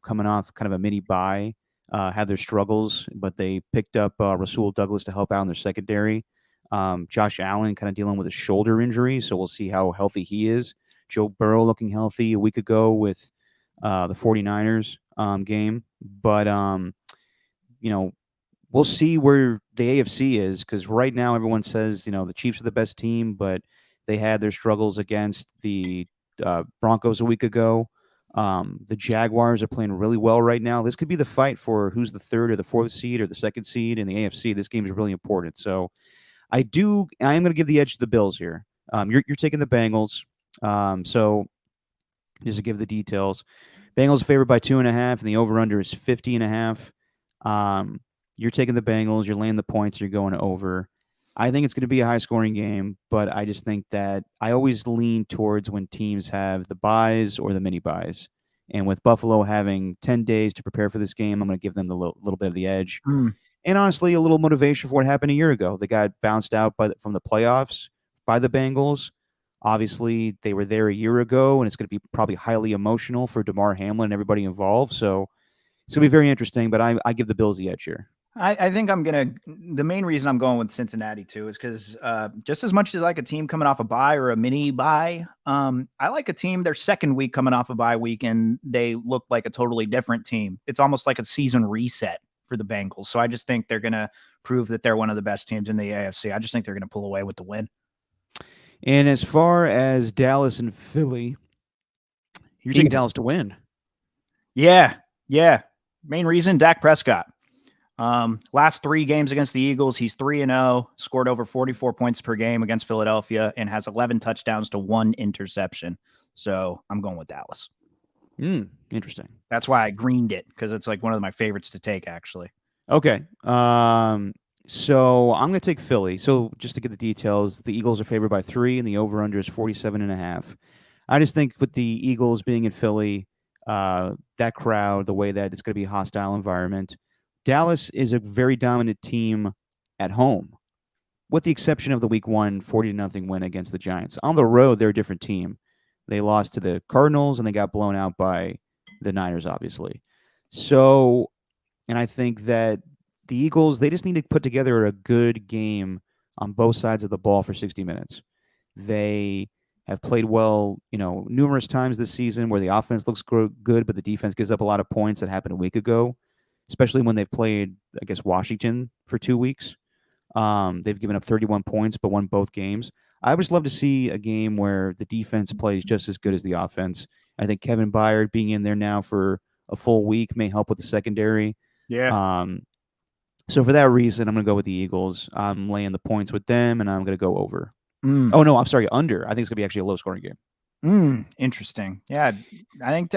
coming off kind of a mini bye, had their struggles, but they picked up Rasul Douglas to help out in their secondary. Josh Allen kind of dealing with a shoulder injury, so we'll see how healthy he is. Joe Burrow looking healthy a week ago with the 49ers game. But you know, we'll see where the AFC is, because right now everyone says, the Chiefs are the best team, but they had their struggles against the Broncos a week ago. The Jaguars are playing really well right now. This could be the fight for who's the third or the fourth seed or the second seed in the AFC. This game is really important. So I am going to give the edge to the Bills here. You're taking the Bengals. So just to give the details, Bengals favored by 2.5, and the over/under is 50.5. You're taking the Bengals. You're laying the points. You're going over. I think it's going to be a high-scoring game, but I just think that I always lean towards when teams have the buys or the mini buys. And with Buffalo having 10 days to prepare for this game, I'm going to give them the little bit of the edge. And honestly, a little motivation for what happened a year ago. They got bounced out from the playoffs by the Bengals. Obviously, they were there a year ago, and it's going to be probably highly emotional for Damar Hamlin and everybody involved. So it's going to be very interesting, but I give the Bills the edge here. I think the main reason I'm going with Cincinnati too is because just as much as like a team coming off a bye or a mini bye, I like a team their second week coming off a bye week and they look like a totally different team. It's almost like a season reset for the Bengals. So I just think they're going to prove that they're one of the best teams in the AFC. I just think they're going to pull away with the win. And as far as Dallas and Philly, you're taking Dallas to win. Yeah. Main reason, Dak Prescott. Last 3 games against the Eagles, he's 3-0, scored over 44 points per game against Philadelphia, and has 11 touchdowns to 1 interception. So I'm going with Dallas. Interesting. That's why I greened it, because it's like one of my favorites to take, actually. Okay. So I'm going to take Philly. So just to get the details, the Eagles are favored by 3, and the over/under is 47.5. I just think with the Eagles being in Philly, that crowd, the way that it's going to be a hostile environment, Dallas is a very dominant team at home, with the exception of the Week 1 40-0 win against the Giants. On the road, they're a different team. They lost to the Cardinals, and they got blown out by the Niners, obviously. So, and I think that the Eagles, they just need to put together a good game on both sides of the ball for 60 minutes. They have played well, numerous times this season where the offense looks good, but the defense gives up a lot of points. That happened a week ago, especially when they've played, I guess, Washington for 2 weeks. They've given up 31 points, but won both games. I would just love to see a game where the defense plays just as good as the offense. I think Kevin Byard being in there now for a full week may help with the secondary. Yeah. So for that reason, I'm going to go with the Eagles. I'm laying the points with them, and I'm going to go over. Oh, no, I'm sorry, under. I think it's going to be actually a low-scoring game. Interesting. Yeah, I think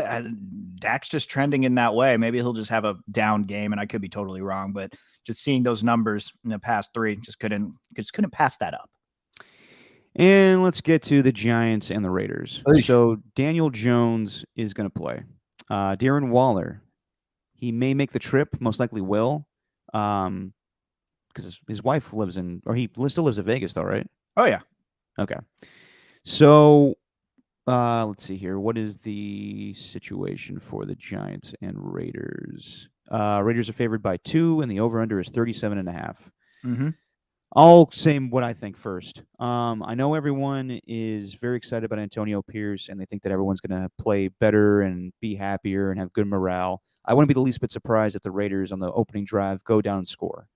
Dak's just trending in that way. Maybe he'll just have a down game, and I could be totally wrong, but just seeing those numbers in the past 3, just couldn't pass that up. And let's get to the Giants and the Raiders. So Daniel Jones is going to play. Darren Waller, he may make the trip, most likely will, because his wife lives he still lives in Vegas, though, right? Oh, yeah. Okay. So let's see here. What is the situation for the Giants and Raiders? Raiders are favored by 2, and the over/under is 37.5. Mm-hmm. I'll say what I think first. I know everyone is very excited about Antonio Pierce, and they think that everyone's going to play better and be happier and have good morale. I wouldn't be the least bit surprised if the Raiders on the opening drive go down and score.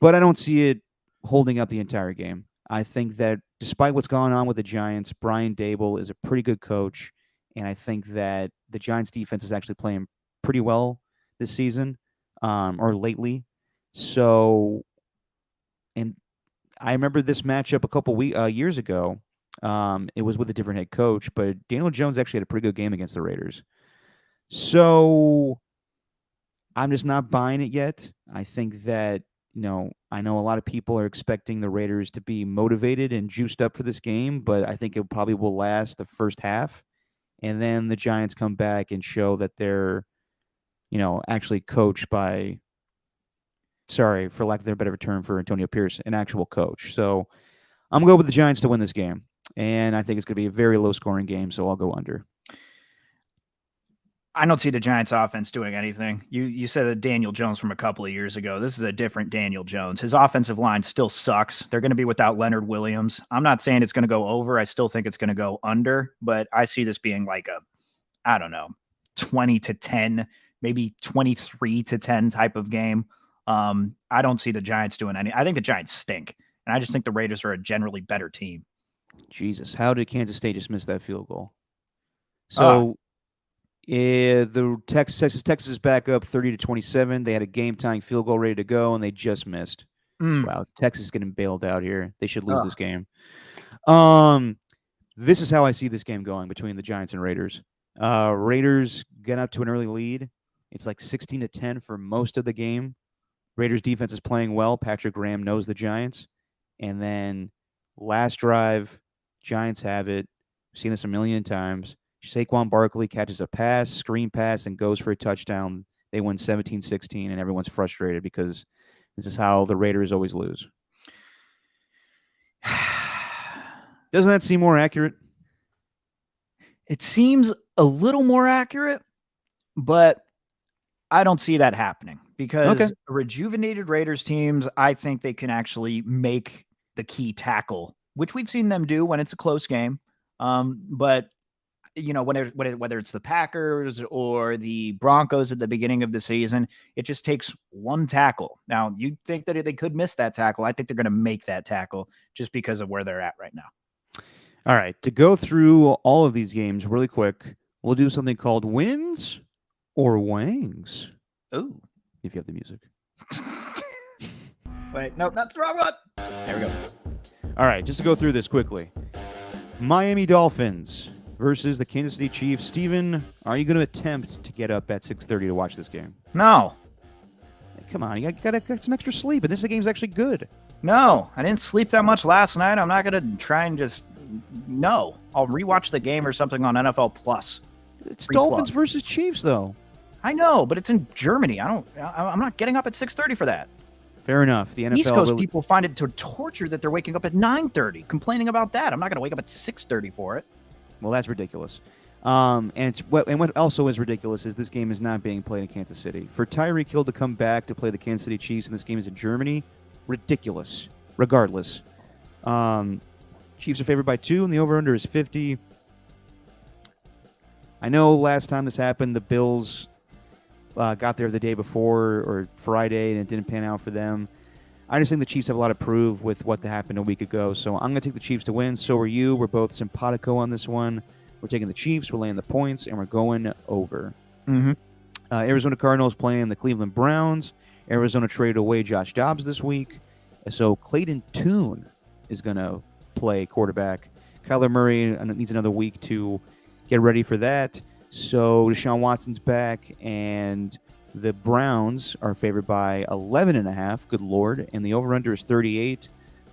But I don't see it holding up the entire game. I think that despite what's going on with the Giants, Brian Daboll is a pretty good coach, and I think that the Giants defense is actually playing pretty well this season, or lately. So, and I remember this matchup a couple years ago. It was with a different head coach, but Daniel Jones actually had a pretty good game against the Raiders. So I'm just not buying it yet. I think that, I know a lot of people are expecting the Raiders to be motivated and juiced up for this game, but I think it probably will last the first half. And then the Giants come back and show that they're, actually coached by, sorry, for lack of a better term for Antonio Pierce, an actual coach. So I'm going to go with the Giants to win this game. And I think it's going to be a very low-scoring game, so I'll go under. I don't see the Giants offense doing anything. You said that Daniel Jones from a couple of years ago. This is a different Daniel Jones. His offensive line still sucks. They're going to be without Leonard Williams. I'm not saying it's going to go over. I still think it's going to go under, but I see this being like I don't know, 20-10, maybe 23-10 type of game. I don't see the Giants doing any. I think the Giants stink, and I just think the Raiders are a generally better team. Jesus, how did Kansas State just miss that field goal? Ah. So the Texas is back up 30-27. They had a game-tying field goal ready to go, and they just missed. Wow, Texas is getting bailed out here. They should lose this game. This is how I see this game going between the Giants and Raiders. Raiders get up to an early lead. It's like 16-10 for most of the game. Raiders defense is playing well. Patrick Graham knows the Giants. And then last drive, Giants have it. We've seen this a million times. Saquon Barkley catches a pass, screen pass, and goes for a touchdown. They win 17-16, and everyone's frustrated because this is how the Raiders always lose. Doesn't that seem more accurate? It seems a little more accurate, but I don't see that happening because rejuvenated Raiders teams, I think they can actually make the key tackle, which we've seen them do when it's a close game. But you know, whether it's the Packers or the Broncos at the beginning of the season, it just takes one tackle. Now, you think that they could miss that tackle. I think they're going to make that tackle just because of where they're at right now. All right, to go through all of these games really quick, we'll do something called wins or wangs. Ooh. If you have the music. Wait, no, that's the wrong one. There we go. All right, just to go through this quickly. Miami Dolphins versus the Kansas City Chiefs. Steven, are you going to attempt to get up at 6:30 to watch this game? No. Come on, you got to get some extra sleep, and this game's actually good. No, I didn't sleep that much last night. I'm not going to try and just... No. I'll rewatch the game or something on NFL Plus. It's Dolphins versus Chiefs, though. I know, but it's in Germany. I'm not getting up at 6:30 for that. Fair enough. The NFL East Coast people find it to torture that they're waking up at 9:30, complaining about that. I'm not going to wake up at 6:30 for it. Well, that's ridiculous. And what also is ridiculous is this game is not being played in Kansas City. For Tyreek Hill to come back to play the Kansas City Chiefs and this game is in Germany, ridiculous. Regardless, Chiefs are favored by 2, and the over/under is 50. I know last time this happened, the Bills got there the day before or Friday, and it didn't pan out for them. I just think the Chiefs have a lot to prove with what happened a week ago, so I'm going to take the Chiefs to win. So are you. We're both simpatico on this one. We're taking the Chiefs, we're laying the points, and we're going over. Mm-hmm. Arizona Cardinals playing the Cleveland Browns. Arizona traded away Josh Dobbs this week, so Clayton Tune is going to play quarterback. Kyler Murray needs another week to get ready for that. So Deshaun Watson's back, and the Browns are favored by 11.5. Good Lord. And the over-under is 38.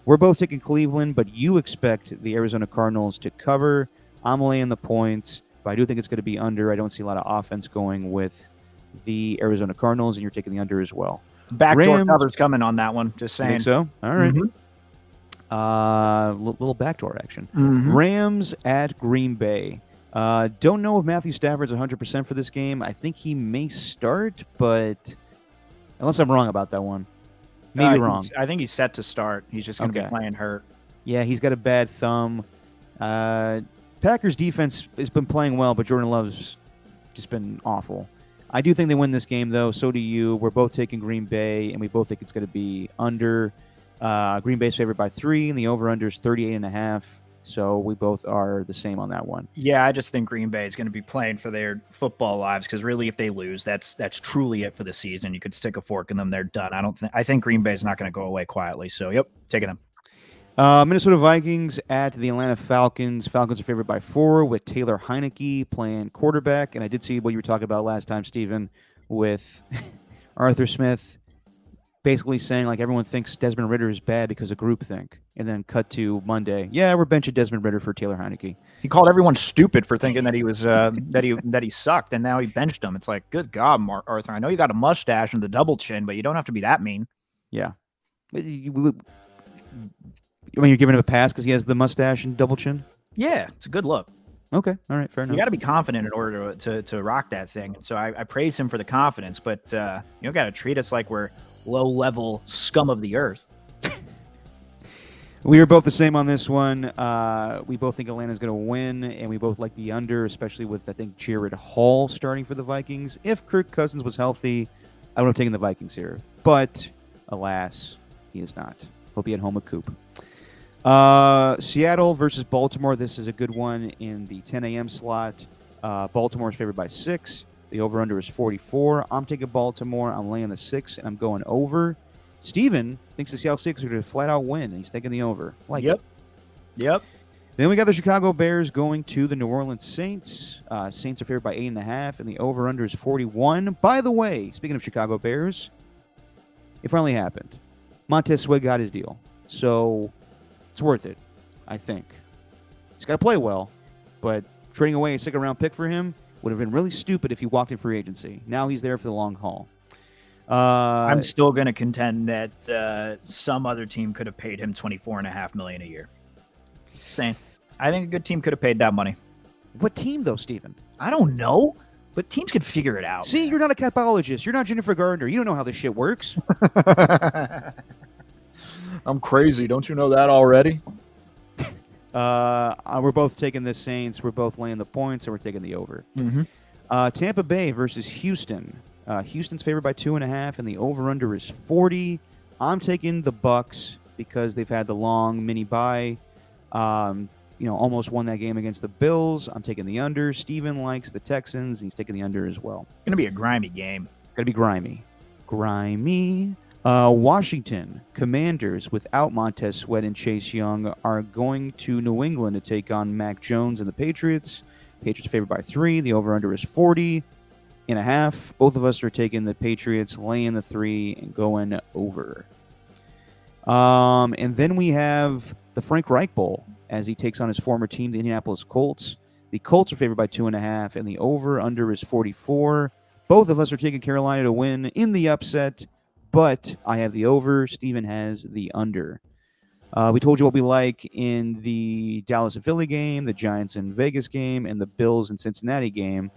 We're both taking Cleveland, but you expect the Arizona Cardinals to cover. I'm laying the points, but I do think it's going to be under. I don't see a lot of offense going with the Arizona Cardinals, and you're taking the under as well. Backdoor cover's coming on that one, just saying. Think so? All right. Mm-hmm. Little backdoor action. Mm-hmm. Rams at Green Bay. Don't know if Matthew Stafford's 100% for this game. I think he may start, but unless I'm wrong about that one. Maybe wrong. I think he's set to start. He's just going to be playing hurt. Yeah, he's got a bad thumb. Packers defense has been playing well, but Jordan Love's just been awful. I do think they win this game, though. So do you. We're both taking Green Bay, and we both think it's going to be under. Green Bay's favored by 3, and the over-under is 38.5. So we both are the same on that one. Yeah, I just think Green Bay is going to be playing for their football lives because really, if they lose, that's truly it for the season. You could stick a fork in them; they're done. I think Green Bay is not going to go away quietly. So, yep, taking them. Minnesota Vikings at the Atlanta Falcons. Falcons are favored by 4 with Taylor Heineke playing quarterback. And I did see what you were talking about last time, Steven, with Arthur Smith basically saying like everyone thinks Desmond Ridder is bad because of groupthink. And then cut to Monday. Yeah, we're benching Desmond Ridder for Taylor Heineke. He called everyone stupid for thinking that he was that he sucked, and now he benched him. It's like, good God, Arthur. I know you got a mustache and the double chin, but you don't have to be that mean. Yeah. I mean, you're giving him a pass because he has the mustache and double chin? Yeah, it's a good look. Okay, all right, fair enough. You got to be confident in order to rock that thing. And so I praise him for the confidence, but you got to treat us like we're low-level scum of the earth. We were both the same on this one. We both think Atlanta's going to win, and we both like the under, especially with, I think, Jared Hall starting for the Vikings. If Kirk Cousins was healthy, I would have taken the Vikings here. But, alas, he is not. He'll be at home with Coop. Seattle versus Baltimore. This is a good one in the 10 a.m. slot. Baltimore is favored by 6. The over-under is 44. I'm taking Baltimore. I'm laying the 6, and I'm going over. Steven thinks the Seattle Seahawks are going to flat-out win, and he's taking the over. Yep. Then we got the Chicago Bears going to the New Orleans Saints. Saints are favored by 8.5, and the over-under is 41. By the way, speaking of Chicago Bears, it finally happened. Montez Sweat got his deal, so it's worth it, I think. He's got to play well, but trading away a second-round pick for him would have been really stupid if he walked in free agency. Now he's there for the long haul. I'm still going to contend that some other team could have paid him $24.5 million a year. Just saying. I think a good team could have paid that money. What team, though, Steven? I don't know, but teams could figure it out. See, man. You're not a capologist. You're not Jennifer Gardner. You don't know how this shit works. I'm crazy. Don't you know that already? We're both taking the Saints. We're both laying the points, and we're taking the over. Mm-hmm. Tampa Bay versus Houston. Houston's favored by 2.5, and the over/under is 40. I'm taking the Bucks because they've had the long mini bye. Almost won that game against the Bills. I'm taking the under. Steven likes the Texans. He's taking the under as well. It's gonna be a grimy game. Gonna be grimy. Washington Commanders without Montez Sweat and Chase Young are going to New England to take on Mac Jones and the Patriots. Patriots are favored by 3. The over/under is 40.5. Both of us are taking the Patriots, laying the 3, and going over. And then we have the Frank Reich Bowl as he takes on his former team, the Indianapolis Colts. The Colts are favored by 2.5, and the over/under is 44. Both of us are taking Carolina to win in the upset, but I have the over. Steven has the under. We told you what we like in the Dallas and Philly game, the Giants and Vegas game, and the Bills and Cincinnati game.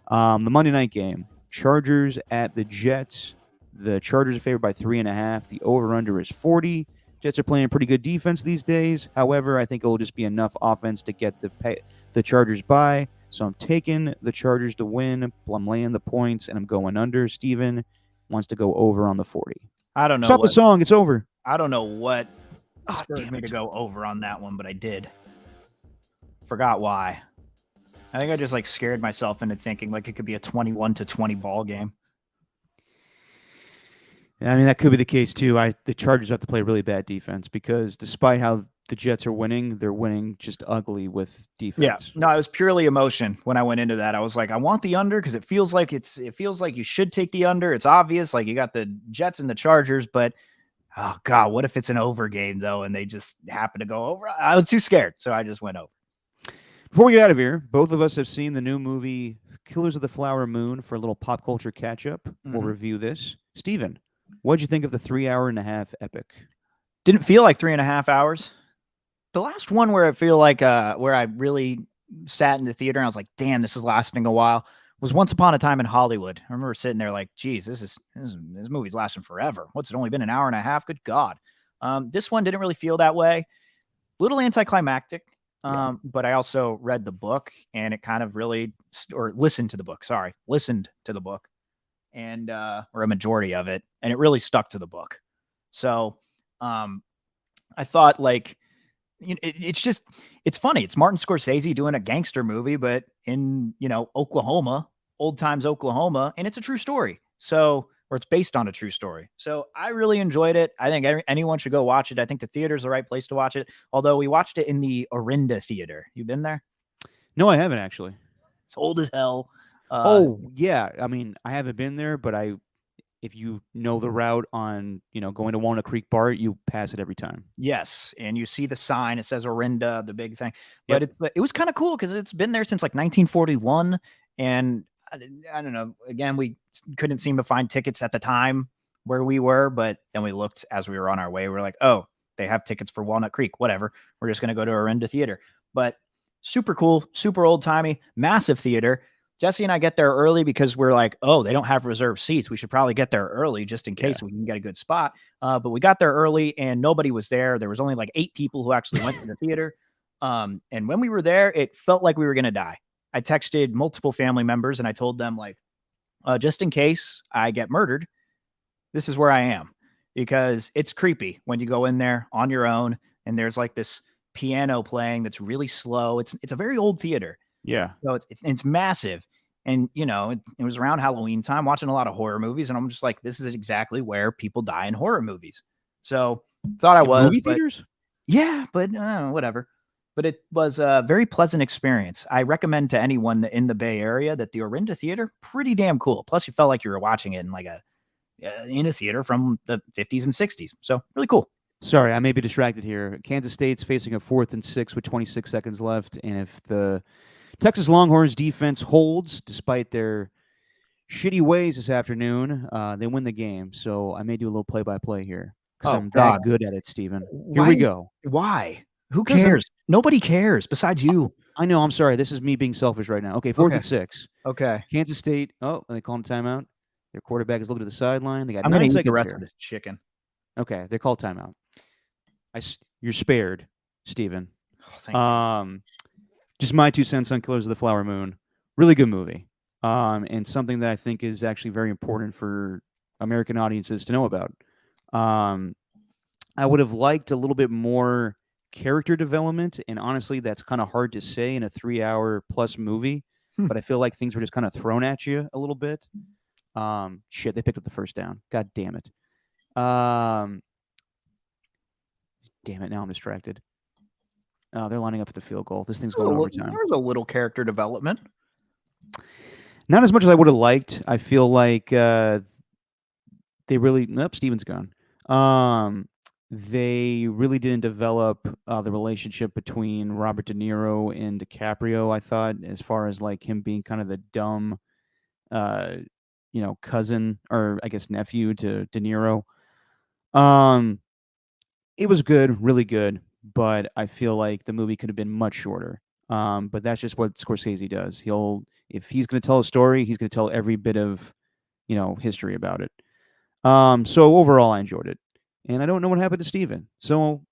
The Monday night game, Chargers at the Jets. The Chargers are favored by 3.5. The over/under is 40. Jets are playing pretty good defense these days. However, I think it will just be enough offense to get the Chargers by. So I'm taking the Chargers to win. I'm laying the points, and I'm going under. Steven wants to go over on the 40. I don't know. Stop the song. It's over. I don't know what spurred me to go over on that one, but I did. Forgot why. I think I just scared myself into thinking it could be a 21-20 ball game. I mean, that could be the case too. The Chargers have to play really bad defense because despite how the Jets are winning, they're winning just ugly with defense. Yeah, no, it was purely emotion when I went into that. I was like, I want the under because it feels like you should take the under. It's obvious, you got the Jets and the Chargers, but oh god, what if it's an over game though, and they just happen to go over? I was too scared, so I just went over. Before we get out of here, both of us have seen the new movie Killers of the Flower Moon for a little pop culture catch up. Mm-hmm. We'll review this. Steven, what'd you think of the 3.5-hour epic? Didn't feel like 3.5 hours. The last one where I feel like where I really sat in the theater and I was like, damn, this is lasting a while, was Once Upon a Time in Hollywood. I remember sitting there like, geez, this movie's lasting forever. What's it only been an hour and a half? Good God. This one didn't really feel that way. Little anticlimactic. But I also read the book and it kind of really, or listened to the book, and, or a majority of it. And it really stuck to the book. So, I thought it's funny. It's Martin Scorsese doing a gangster movie, but in, Oklahoma, old times Oklahoma, and it's a true story. So, or it's based on a true story. So I really enjoyed it. I think anyone should go watch it. I think the theater is the right place to watch it. Although we watched it in the Orinda Theater. You been there? No, I haven't actually. It's old as hell. Oh yeah. I mean, I haven't been there, but if you know the route on, going to Walnut Creek BART, you pass it every time. Yes. And you see the sign, it says Orinda, the big thing, but it was kind of cool because it's been there since 1941. And I don't know, again, we couldn't seem to find tickets at the time where we were, but then we looked as we were on our way. We're like, oh, they have tickets for Walnut Creek, whatever. We're just going to go to Orinda Theater, but super cool, super old timey, massive theater. Jesse and I get there early because we're like, oh, they don't have reserved seats. We should probably get there early just in case we can get a good spot. But we got there early and nobody was there. There was only like 8 people who actually went to the theater. And when we were there, it felt like we were going to die. I texted multiple family members and I told them, like, just in case I get murdered, this is where I am, because it's creepy when you go in there on your own and there's like this piano playing that's really slow. It's a very old theater. Yeah. So it's massive. And, you know, it was around Halloween time, watching a lot of horror movies. And I'm just like, this is exactly where people die in horror movies. So thought I was. Movie but theaters? yeah, but whatever. But it was a very pleasant experience. I recommend to anyone in the Bay Area that the Orinda Theater, pretty damn cool. Plus, you felt like you were watching it in like in a theater from the 50s and 60s. So really cool. Sorry, I may be distracted here. Kansas State's facing a 4th and 6 with 26 seconds left. And if the Texas Longhorns defense holds, despite their shitty ways this afternoon, they win the game. So I may do a little play-by-play here because I'm that good at it, Steven. Here we go. Why? Who cares? Nobody cares besides you. I know. I'm sorry. This is me being selfish right now. Okay, 4th and 6. Okay. Kansas State. Oh, they call him timeout. Their quarterback is looking to the sideline. They got I'm 9 going to eat seconds the rest here. of this chicken. Okay, they call timeout. You're spared, Steven. Oh, thank you. Just my 2 cents on Killers of the Flower Moon. Really good movie. And something that I think is actually very important for American audiences to know about. I would have liked a little bit more character development, and honestly, that's kind of hard to say in a 3-hour plus movie. But I feel like things were just kind of thrown at you a little bit. Shit, they picked up the first down. God damn it. Damn it, now I'm distracted. Oh, they're lining up at the field goal. This thing's going overtime. There's a little character development. Not as much as I would have liked. I feel like they really... Nope, Steven's gone. They really didn't develop the relationship between Robert De Niro and DiCaprio, I thought, as far as like him being kind of the dumb, cousin, or I guess nephew to De Niro. It was good, really good, but I feel like the movie could have been much shorter. But that's just what Scorsese does. If he's going to tell a story, he's going to tell every bit of, history about it. So overall, I enjoyed it. And I don't know what happened to Steven. So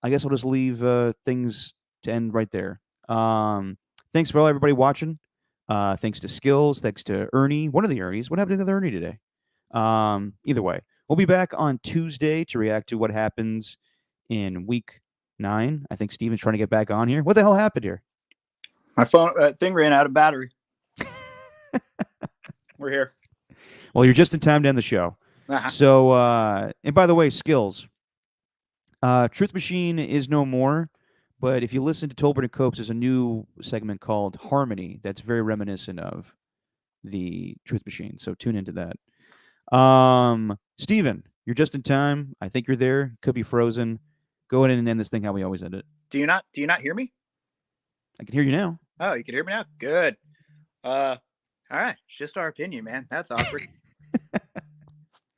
I guess I'll just leave things to end right there. Thanks for everybody watching. Thanks to Skills. Thanks to Ernie. One of the Ernies. What happened to the other Ernie today? Either way, we'll be back on Tuesday to react to what happens in week 9. I think Steven's trying to get back on here. What the hell happened here? My phone thing ran out of battery. We're here. Well, you're just in time to end the show. So, and by the way, Skills. Truth Machine is no more, but if you listen to Tolbert and Copes, there's a new segment called Harmony that's very reminiscent of the Truth Machine. So tune into that. Steven, you're just in time. I think you're there. Could be frozen. Go ahead and end this thing how we always end it. Do you not hear me? I can hear you now. Oh, you can hear me now? Good. All right. It's just our opinion, man. That's awkward.